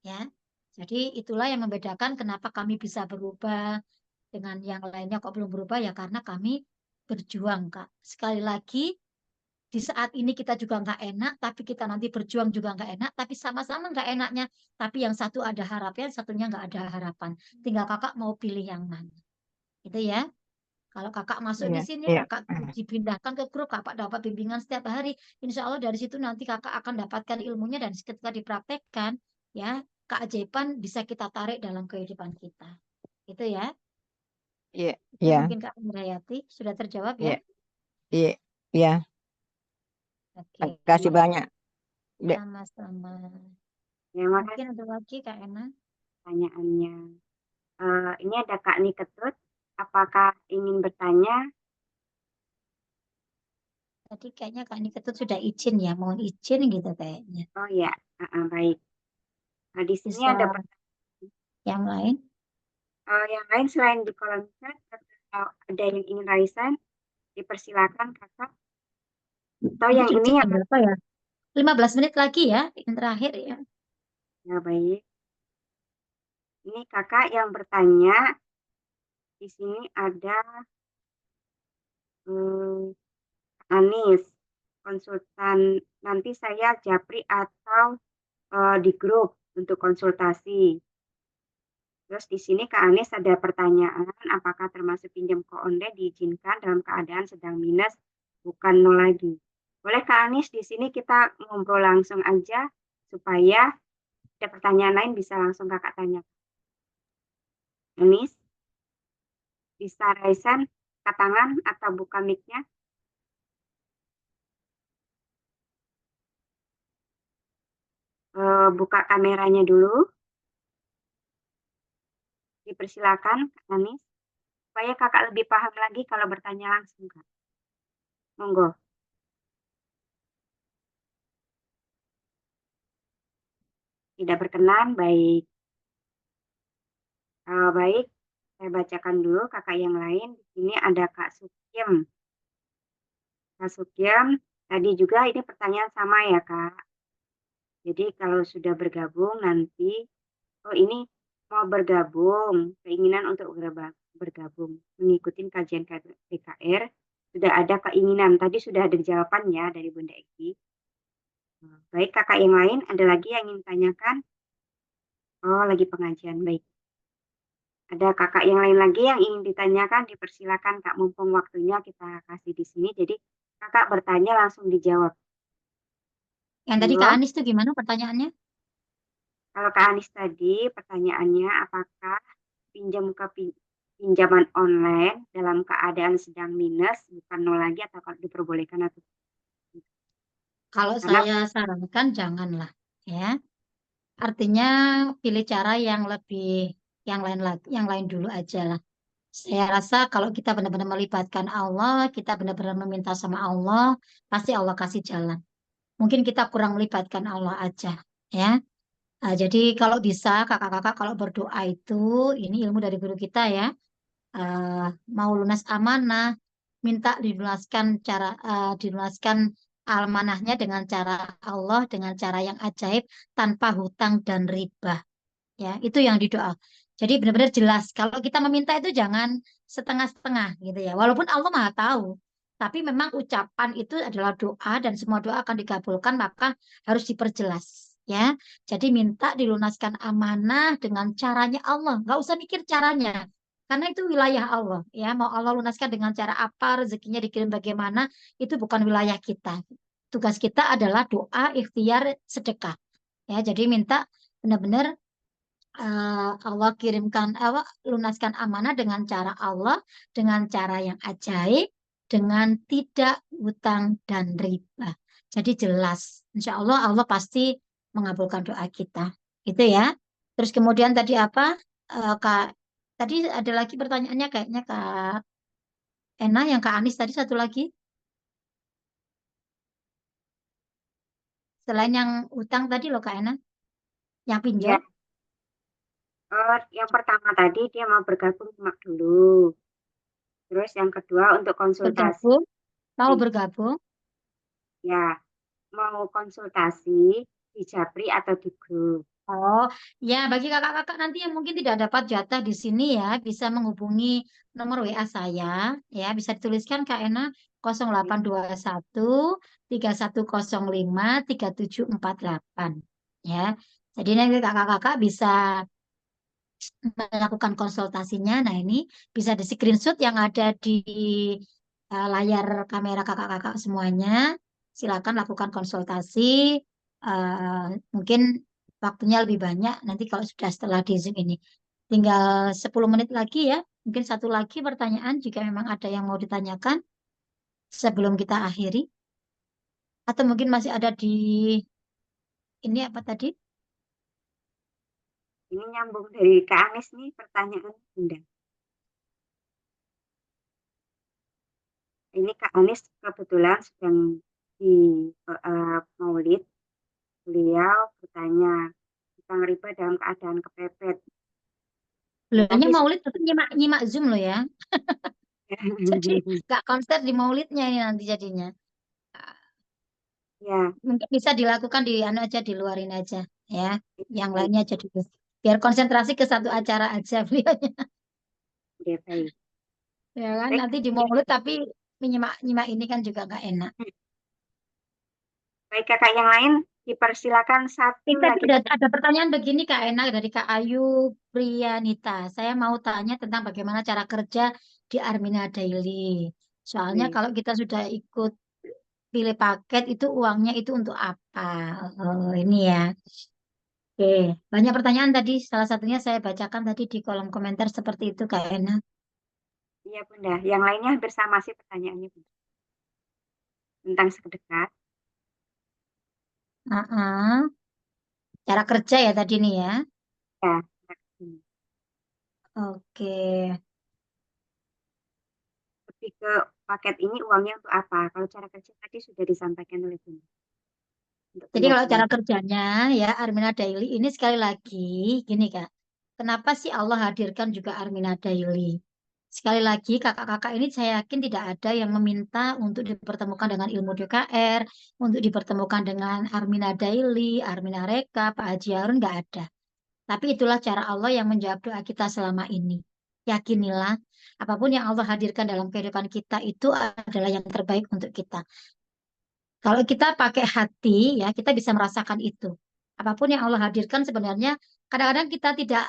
Ya. Jadi itulah yang membedakan kenapa kami bisa berubah dengan yang lainnya kok belum berubah ya karena kami berjuang, Kak. Sekali lagi, di saat ini kita juga nggak enak, tapi kita nanti berjuang juga nggak enak, tapi sama-sama nggak enaknya. Tapi yang satu ada harapan, satunya nggak ada harapan. Tinggal kakak mau pilih yang mana. Gitu ya. Kalau kakak masuk di Iya, sini, iya. kakak dipindahkan ke grup, kakak dapat bimbingan setiap hari. Insya Allah dari situ nanti kakak akan dapatkan ilmunya dan ketika dipraktekkan, ya keajaiban bisa kita tarik dalam kehidupan kita. Itu ya. Iya, Itu iya, mungkin Kak Nurhayati sudah terjawab ya. iya, iya, iya. Oke, Kasih banyak. Dek. sama-sama. Ya, makasih Mungkin ada lagi Kak Ena. pertanyaannya. Ini ada Kak Niketut. Apakah ingin bertanya? Tadi kayaknya Kak Niketut sudah izin ya, mohon izin gitu kayaknya. Oh ya, baik. Nah, di sini Bisa ada yang lain? yang lain selain di kolom chat, atau ada yang ingin raisan, dipersilakan kakak. Atau yang ini Izin yang jam berapa ya? 15 menit lagi ya, yang terakhir ya. ya baik. Ini kakak yang bertanya. Di sini ada Anis, konsultan. Nanti saya japri atau di grup untuk konsultasi. Terus di sini Kak Anies ada pertanyaan, apakah termasuk pinjam ke online diizinkan dalam keadaan sedang minus, bukan nol lagi. Boleh Kak Anies di sini kita ngobrol langsung aja supaya ada pertanyaan lain bisa langsung Kakak tanya. Anies, bisa raisan ke tangan atau buka mic-nya? Buka kameranya dulu. Dipersilakan Kak Anies. Supaya kakak lebih paham lagi kalau bertanya langsung Kak. Monggo. Tidak berkenan, baik. Baik, saya bacakan dulu kakak yang lain. Di sini ada Kak Sukiem. Kak Sukiem, tadi juga ini pertanyaan sama ya Kak. Jadi kalau sudah bergabung nanti, oh ini mau bergabung, keinginan untuk bergabung, mengikuti kajian DKR, sudah ada keinginan. Tadi sudah ada jawabannya dari Bunda Eki. Baik, kakak yang lain, ada lagi yang ingin tanyakan? Oh, lagi pengajian, baik. Ada kakak yang lain lagi yang ingin ditanyakan, dipersilakan Kak, mumpung waktunya kita kasih di sini. Jadi kakak bertanya langsung dijawab. Yang tadi Monggo. Kak Anis tuh gimana pertanyaannya? Kalau Kak Anis tadi pertanyaannya apakah pinjaman online dalam keadaan sedang minus, bukan nol lagi, atau kalau diperbolehkan atau Kalau karena saya sarankan janganlah ya. Artinya pilih cara yang lebih yang lain dulu aja lah. Saya rasa kalau kita benar-benar melibatkan Allah, kita benar-benar meminta sama Allah, pasti Allah kasih jalan. Mungkin kita kurang melibatkan Allah aja, ya. Jadi kalau bisa kakak-kakak kalau berdoa itu, ini ilmu dari guru kita ya, eh, mau lunas amanah, minta dilunaskan amanahnya dengan cara Allah, dengan cara yang ajaib, tanpa hutang dan riba. Ya, itu yang didoa. Jadi benar-benar jelas. Kalau kita meminta itu jangan setengah-setengah gitu ya. Walaupun Allah Maha tahu, tapi memang ucapan itu adalah doa dan semua doa akan dikabulkan, maka harus diperjelas. Ya, jadi minta dilunaskan amanah dengan caranya Allah. Nggak usah mikir caranya, karena itu wilayah Allah. Ya, mau Allah lunaskan dengan cara apa, rezekinya dikirim bagaimana, itu bukan wilayah kita. Tugas kita adalah doa, ikhtiar, sedekah. Ya, jadi minta benar-benar Allah kirimkan lunaskan amanah dengan cara Allah, dengan cara yang ajaib, dengan tidak hutang dan riba. Jadi jelas, insya Allah Allah pasti mengabulkan doa kita, gitu ya. Terus kemudian tadi apa, Kak? Tadi ada lagi pertanyaannya kayaknya Kak Ena, yang Kak Anis tadi satu lagi, selain yang hutang tadi loh Kak Ena, yang ya, pinjol. yang pertama tadi dia mau bergabung simak dulu. Terus yang kedua untuk konsultasi, Bergabung? Mau bergabung? ya mau konsultasi di Japri atau di grup. Oh, ya bagi kakak-kakak nanti yang mungkin tidak dapat jatah di sini ya, bisa menghubungi nomor WA saya, ya bisa dituliskan Kak Ena 0821 3105 3748 ya. Jadi nanti kakak-kakak bisa melakukan konsultasinya. Nah, ini bisa di screenshot yang ada di layar kamera kakak-kakak semuanya. Silakan lakukan konsultasi. Mungkin waktunya lebih banyak nanti kalau sudah setelah di Zoom ini. Tinggal 10 menit lagi ya. Mungkin satu lagi pertanyaan jika memang ada yang mau ditanyakan sebelum kita akhiri. Atau mungkin masih ada di ini apa tadi? Ini nyambung dari Kak Anis nih pertanyaan Bunda. Ini Kak Anis kebetulan sedang di Maulid. Beliau bertanya tentang riba dalam keadaan kepepet. Belanya Tadi Maulid tetap nyimak Zoom loh ya. Jadi nggak konser di Maulidnya ini nanti jadinya. ya, Mungkin bisa dilakukan di anu aja di luarin aja ya. Yang lainnya aja dulu. Biar konsentrasi ke satu acara aja beliaunya. ya, baik. Ya kan Baik, nanti di Maulid tapi menyimak ini kan juga nggak enak. baik kakak yang lain dipersilakan satu Ini tadi lagi. ada pertanyaan begini Kak Ena dari Kak Ayu Priyanita. Saya mau tanya tentang bagaimana cara kerja di Armina Daily. Soalnya Nih, kalau kita sudah ikut pilih paket itu uangnya itu untuk apa? Oh, ini ya. Oke, banyak pertanyaan tadi. Salah satunya saya bacakan tadi di kolom komentar seperti itu Kak Ena. iya Bunda. Yang lainnya hampir sama sih pertanyaannya Bunda. Tentang sedekat. Ah, cara kerja ya tadi nih ya. Ya, ini. Oke. Lebih ke paket ini uangnya untuk apa? Kalau cara kerja tadi sudah disampaikan oleh Bunda. Untuk Jadi kalau pembagian. cara kerjanya ya Armina Daily ini sekali lagi gini Kak. Kenapa sih Allah hadirkan juga Armina Daily? Sekali lagi kakak-kakak ini saya yakin tidak ada yang meminta untuk dipertemukan dengan ilmu DKR, untuk dipertemukan dengan Armina Daily, Armina Reka, Pak Haji Harun, nggak ada. Tapi itulah cara Allah yang menjawab doa kita selama ini. Yakinilah, apapun yang Allah hadirkan dalam kehidupan kita itu adalah yang terbaik untuk kita. Kalau kita pakai hati, ya kita bisa merasakan itu. Apapun yang Allah hadirkan sebenarnya, kadang-kadang kita tidak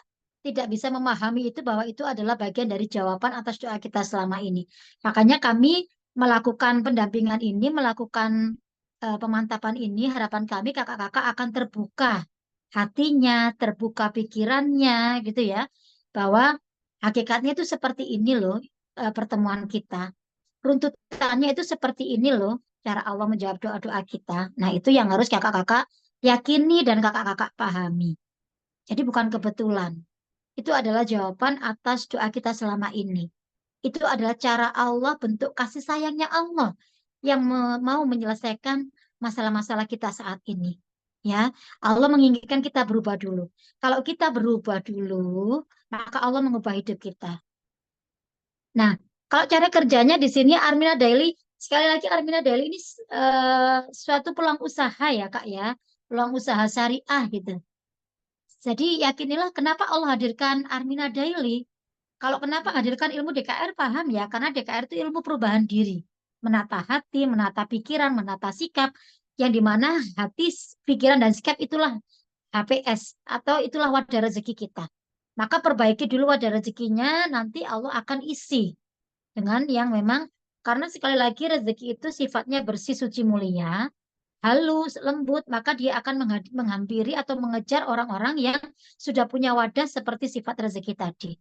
bisa memahami itu bahwa itu adalah bagian dari jawaban atas doa kita selama ini. Makanya kami melakukan pendampingan ini, melakukan pemantapan ini, harapan kami kakak-kakak akan terbuka hatinya, terbuka pikirannya, gitu ya, bahwa hakikatnya itu seperti ini loh pertemuan kita. Runtutannya itu seperti ini loh, cara Allah menjawab doa-doa kita. Nah, itu yang harus kakak-kakak yakini dan kakak-kakak pahami. Jadi bukan kebetulan. Itu adalah jawaban atas doa kita selama ini. Itu adalah cara Allah, bentuk kasih sayangnya Allah yang mau menyelesaikan masalah-masalah kita saat ini. Ya, Allah menginginkan kita berubah dulu. Kalau kita berubah dulu, maka Allah mengubah hidup kita. Nah, kalau cara kerjanya di sini Armina Daily, sekali lagi Armina Daily ini suatu peluang usaha ya Kak ya, peluang usaha syariah gitu. Jadi yakinilah kenapa Allah hadirkan Armina Daily. Kalau kenapa hadirkan ilmu DKR paham ya, karena DKR itu ilmu perubahan diri, menata hati, menata pikiran, menata sikap, yang dimana hati, pikiran dan sikap itulah HPS atau itulah wadah rezeki kita. Maka perbaiki dulu wadah rezekinya, nanti Allah akan isi dengan yang memang karena sekali lagi rezeki itu sifatnya bersih, suci, mulia, halus, lembut, maka dia akan menghampiri atau mengejar orang-orang yang sudah punya wadah seperti sifat rezeki tadi.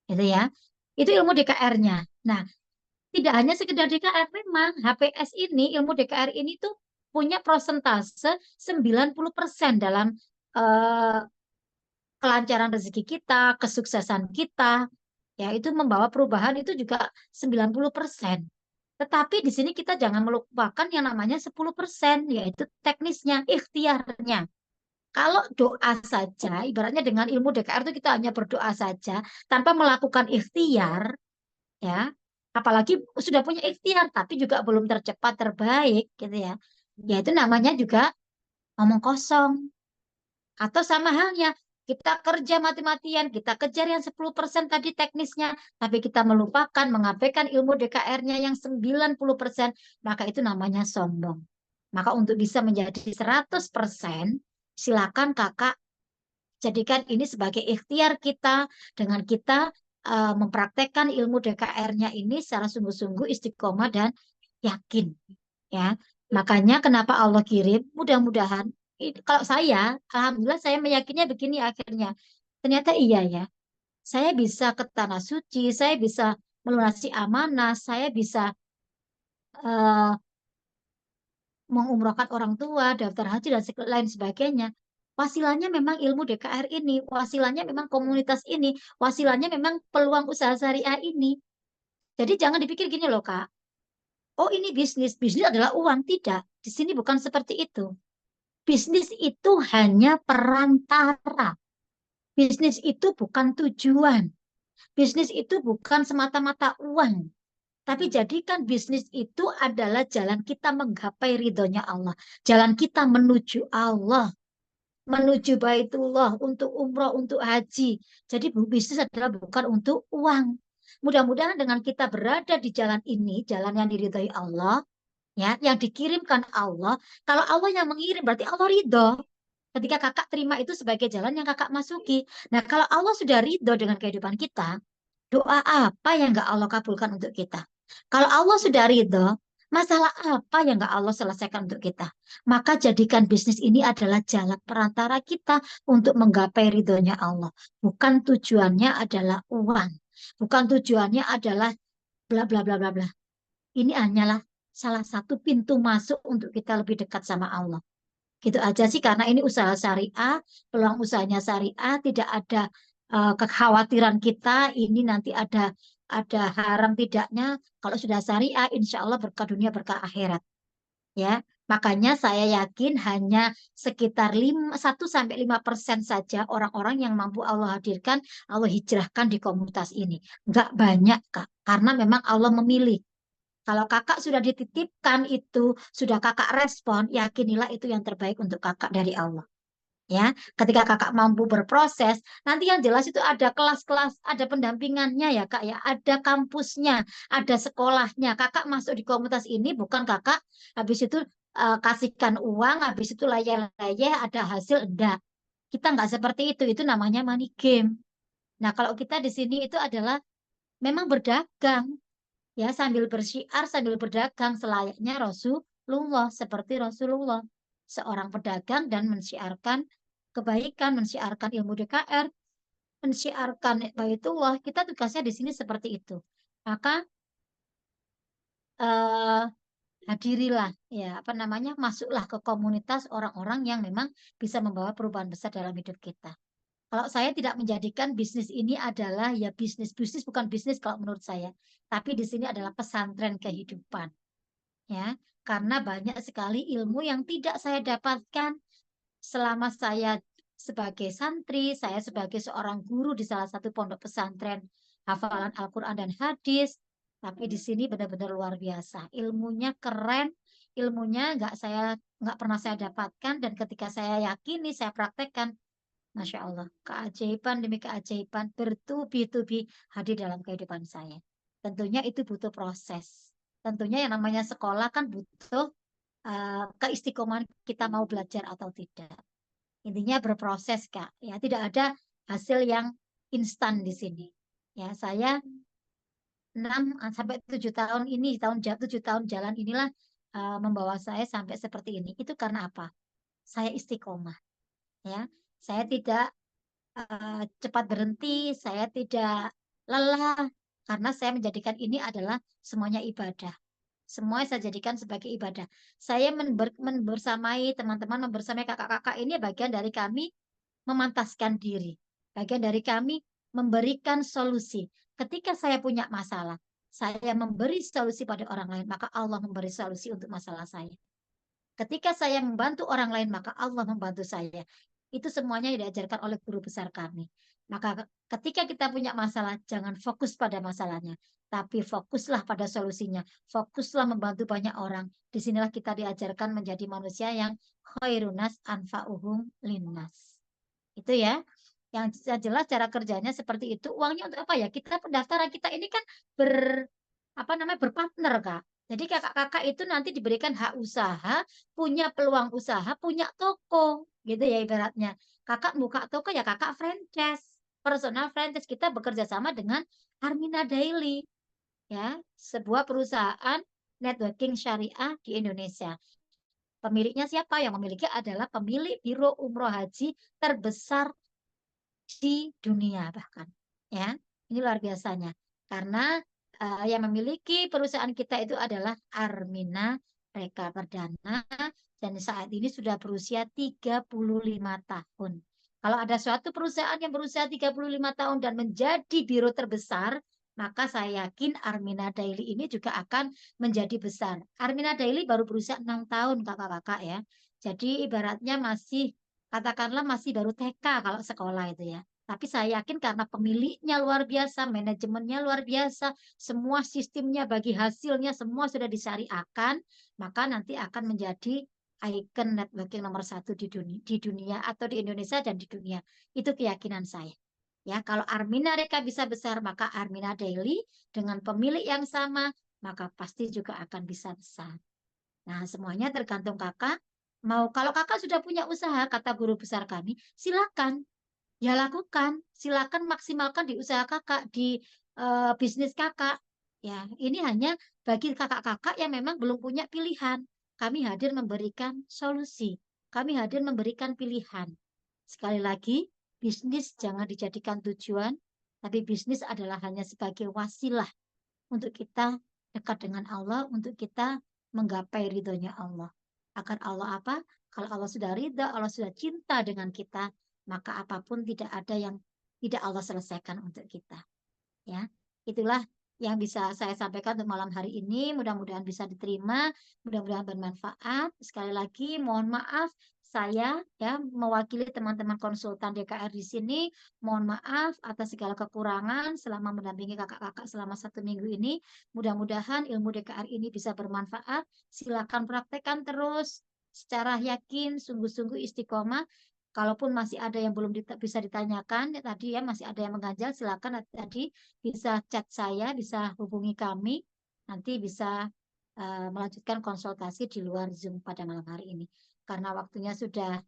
Gitu ya. Itu ilmu DKR-nya. Nah, tidak hanya sekedar DKR, memang HPS ini, ilmu DKR ini tuh punya persentase 90% dalam eh, kelancaran rezeki kita, kesuksesan kita, ya itu membawa perubahan itu juga 90%. Tetapi di sini kita jangan melupakan yang namanya 10%, yaitu teknisnya, ikhtiarnya. Kalau doa saja, ibaratnya dengan ilmu DKR itu kita hanya berdoa saja, tanpa melakukan ikhtiar, ya, Apalagi sudah punya ikhtiar, tapi juga belum tercepat terbaik, gitu ya. Ya itu namanya juga omong kosong. Atau sama halnya, kita kerja mati-matian, kita kejar yang 10% tadi teknisnya, tapi kita melupakan, mengabaikan ilmu DKR-nya yang 90%, maka itu namanya sombong. Maka untuk bisa menjadi 100%, silakan kakak jadikan ini sebagai ikhtiar kita, dengan kita mempraktekkan ilmu DKR-nya ini secara sungguh-sungguh istiqomah dan yakin. Ya, makanya kenapa Allah kirim, mudah-mudahan kalau saya, alhamdulillah saya meyakininya begini akhirnya. Ternyata iya ya. Saya bisa ke tanah suci, saya bisa melunasi amanah, saya bisa eh, mengumrohkan orang tua, daftar haji dan lain sebagainya. Wasilahnya memang ilmu DKR ini, wasilahnya memang komunitas ini, wasilahnya memang peluang usaha syariah ini. Jadi jangan dipikir gini loh Kak. Oh ini bisnis, bisnis adalah uang. Tidak, di sini bukan seperti itu. Bisnis itu hanya perantara. Bisnis itu bukan tujuan. Bisnis itu bukan semata-mata uang. Tapi jadikan bisnis itu adalah jalan kita menggapai ridhonya Allah. Jalan kita menuju Allah. Menuju Baitullah, untuk umroh, untuk haji. Jadi bisnis adalah bukan untuk uang. Mudah-mudahan dengan kita berada di jalan ini, jalan yang diridhoi Allah, ya, yang dikirimkan Allah. Kalau Allah yang mengirim, berarti Allah ridho. Ketika kakak terima itu sebagai jalan yang kakak masuki. Nah, kalau Allah sudah ridho dengan kehidupan kita, doa apa yang nggak Allah kabulkan untuk kita? Kalau Allah sudah ridho, masalah apa yang nggak Allah selesaikan untuk kita? Maka jadikan bisnis ini adalah jalan perantara kita untuk menggapai ridhonya Allah. Bukan tujuannya adalah uang. Bukan tujuannya adalah bla bla bla bla bla. Ini hanyalah salah satu pintu masuk untuk kita lebih dekat sama Allah. Gitu aja sih, karena ini usaha syariah, peluang usahanya syariah, tidak ada kekhawatiran kita ini nanti ada haram tidaknya. Kalau sudah syariah, insya Allah berkah dunia berkah akhirat. Ya, makanya saya yakin hanya sekitar 1-5% saja orang-orang yang mampu Allah hadirkan, Allah hijrahkan di komunitas ini. Enggak banyak, Kak, karena memang Allah memilih. Kalau kakak sudah dititipkan itu, sudah kakak respon, yakinilah itu yang terbaik untuk kakak dari Allah. Ya, ketika kakak mampu berproses, nanti yang jelas itu ada kelas-kelas, ada pendampingannya ya kak ya, ada kampusnya, ada sekolahnya. Kakak masuk di komunitas ini bukan kakak habis itu kasihkan uang, habis itu layeh-layeh ada hasil, enggak. Kita enggak seperti itu namanya money game. Nah, kalau kita di sini itu adalah memang berdagang. Ya, sambil bersyiar, sambil berdagang selayaknya Rasulullah, seperti Rasulullah, seorang pedagang dan mensyiarkan kebaikan, mensyiarkan ilmu DKR, mensyiarkan Baitullah. Kita tugasnya di sini seperti itu. Maka eh, hadirilah, ya apa namanya, masuklah ke komunitas orang-orang yang memang bisa membawa perubahan besar dalam hidup kita. Kalau saya tidak menjadikan bisnis ini adalah ya bisnis bukan bisnis kalau menurut saya, tapi di sini adalah pesantren kehidupan. Ya, karena banyak sekali ilmu yang tidak saya dapatkan selama saya sebagai santri, saya sebagai seorang guru di salah satu pondok pesantren hafalan Al-Quran dan hadis. Tapi di sini benar-benar luar biasa. Ilmunya keren, ilmunya nggak pernah saya dapatkan, dan ketika saya yakini, saya praktekkan, Masya Allah, keajaiban demi keajaiban bertubi-tubi hadir dalam kehidupan saya. Tentunya itu butuh proses. Tentunya yang namanya sekolah kan butuh keistiqomahan kita mau belajar atau tidak. Intinya berproses, Kak. Ya, tidak ada hasil yang instan di sini. Ya, saya 6 sampai 7 tahun ini, 7 tahun jalan inilah membawa saya sampai seperti ini. Itu karena apa? Saya istiqomah. Ya, saya tidak cepat berhenti, saya tidak lelah, karena saya menjadikan ini adalah semuanya ibadah. Semua saya jadikan sebagai ibadah. Saya membersamai teman-teman, membersamai kakak-kakak ini bagian dari kami memantaskan diri. Bagian dari kami memberikan solusi. Ketika saya punya masalah, saya memberi solusi pada orang lain, maka Allah memberi solusi untuk masalah saya. Ketika saya membantu orang lain, maka Allah membantu saya. Itu semuanya diajarkan oleh guru besar kami. Maka ketika kita punya masalah, jangan fokus pada masalahnya, tapi fokuslah pada solusinya. Fokuslah membantu banyak orang. Disinilah kita diajarkan menjadi manusia yang khairunas anfa'uhum linnas. Itu ya. Yang jelas cara kerjanya seperti itu. Uangnya untuk apa ya? Kita pendaftaran kita ini kan berpartner, Kak. Jadi kakak-kakak itu nanti diberikan hak usaha, punya peluang usaha, punya toko, gitu ya ibaratnya. Kakak buka toko ya kakak franchise, personal franchise. Kita bekerja sama dengan Armina Daily, ya, sebuah perusahaan networking syariah di Indonesia. Pemiliknya siapa? Yang memiliki adalah pemilik biro umroh haji terbesar di dunia bahkan, ya. Ini luar biasanya karena yang memiliki perusahaan kita itu adalah Armina Reka Perdana dan saat ini sudah berusia 35 tahun. Kalau ada suatu perusahaan yang berusia 35 tahun dan menjadi biro terbesar, maka saya yakin Armina Daily ini juga akan menjadi besar. Armina Daily baru berusia 6 tahun kakak-kakak ya. Jadi ibaratnya masih, katakanlah masih baru TK kalau sekolah itu ya. Tapi saya yakin karena pemiliknya luar biasa, manajemennya luar biasa, semua sistemnya bagi hasilnya semua sudah disyariahkan, maka nanti akan menjadi ikon networking nomor 1 di dunia atau di Indonesia dan di dunia. Itu keyakinan saya. Ya, kalau Armina Reka bisa besar, maka Armina Daily dengan pemilik yang sama, maka pasti juga akan bisa besar. Nah, semuanya tergantung kakak. Kalau kakak sudah punya usaha, kata guru besar kami, silakan. Ya lakukan, silakan maksimalkan di usaha kakak, di bisnis kakak. Ya, ini hanya bagi kakak-kakak yang memang belum punya pilihan. Kami hadir memberikan solusi. Kami hadir memberikan pilihan. Sekali lagi, bisnis jangan dijadikan tujuan, tapi bisnis adalah hanya sebagai wasilah untuk kita dekat dengan Allah, untuk kita menggapai ridhonya Allah. Agar Allah apa? Kalau Allah sudah ridha, Allah sudah cinta dengan kita, maka apapun tidak ada yang tidak Allah selesaikan untuk kita. Ya, itulah yang bisa saya sampaikan untuk malam hari ini. Mudah-mudahan bisa diterima, mudah-mudahan bermanfaat. Sekali lagi, mohon maaf saya ya mewakili teman-teman konsultan DKR di sini. Mohon maaf atas segala kekurangan selama mendampingi kakak-kakak selama 1 minggu ini. Mudah-mudahan ilmu DKR ini bisa bermanfaat. Silakan praktekkan terus secara yakin, sungguh-sungguh istiqomah. Kalaupun masih ada yang belum bisa ditanyakan, ya tadi ya masih ada yang mengganjal, silakan tadi bisa chat saya, bisa hubungi kami, nanti bisa melanjutkan konsultasi di luar Zoom pada malam hari ini. Karena waktunya sudah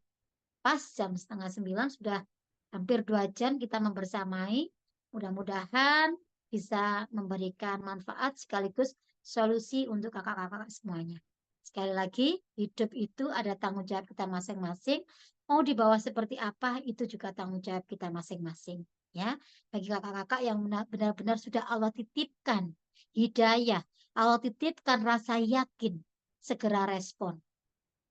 pas jam 8:30, sudah hampir 2 jam kita membersamai. Mudah-mudahan bisa memberikan manfaat sekaligus solusi untuk kakak-kakak semuanya. Sekali lagi, hidup itu ada tanggung jawab kita masing-masing. Mau dibawa seperti apa, itu juga tanggung jawab kita masing-masing. Ya, bagi kakak-kakak yang benar-benar sudah Allah titipkan hidayah, Allah titipkan rasa yakin, segera respon.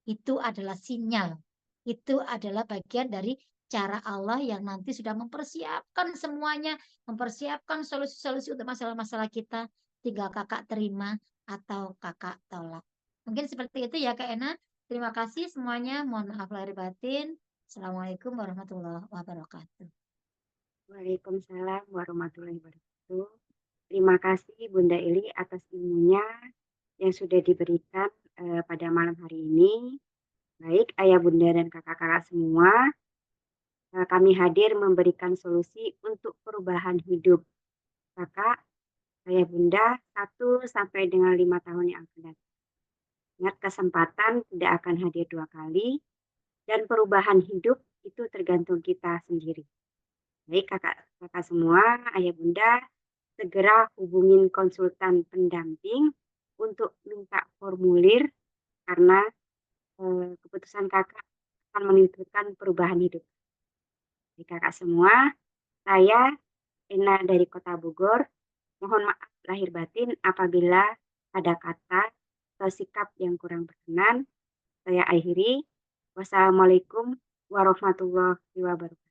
Itu adalah sinyal. Itu adalah bagian dari cara Allah yang nanti sudah mempersiapkan semuanya, mempersiapkan solusi-solusi untuk masalah-masalah kita. Tinggal kakak terima atau kakak tolak. Mungkin seperti itu ya Kak Ena. Terima kasih semuanya. Mohon maaf lahir batin. Assalamualaikum warahmatullahi wabarakatuh. Waalaikumsalam warahmatullahi wabarakatuh. Terima kasih Bunda Eli atas ilmunya yang sudah diberikan pada malam hari ini. Baik ayah bunda dan kakak-kakak semua, kami hadir memberikan solusi untuk perubahan hidup kakak, ayah bunda 1 sampai dengan 5 tahun yang akan datang. Ingat, kesempatan tidak akan hadir 2 kali, dan perubahan hidup itu tergantung kita sendiri. Baik kakak-kakak semua, ayah bunda, segera hubungin konsultan pendamping untuk minta formulir karena keputusan kakak akan menentukan perubahan hidup. Jadi kakak semua, saya Ena dari Kota Bogor, mohon maaf lahir batin apabila ada kata atau sikap yang kurang berkenan. Saya akhiri. Wassalamualaikum warahmatullahi wabarakatuh.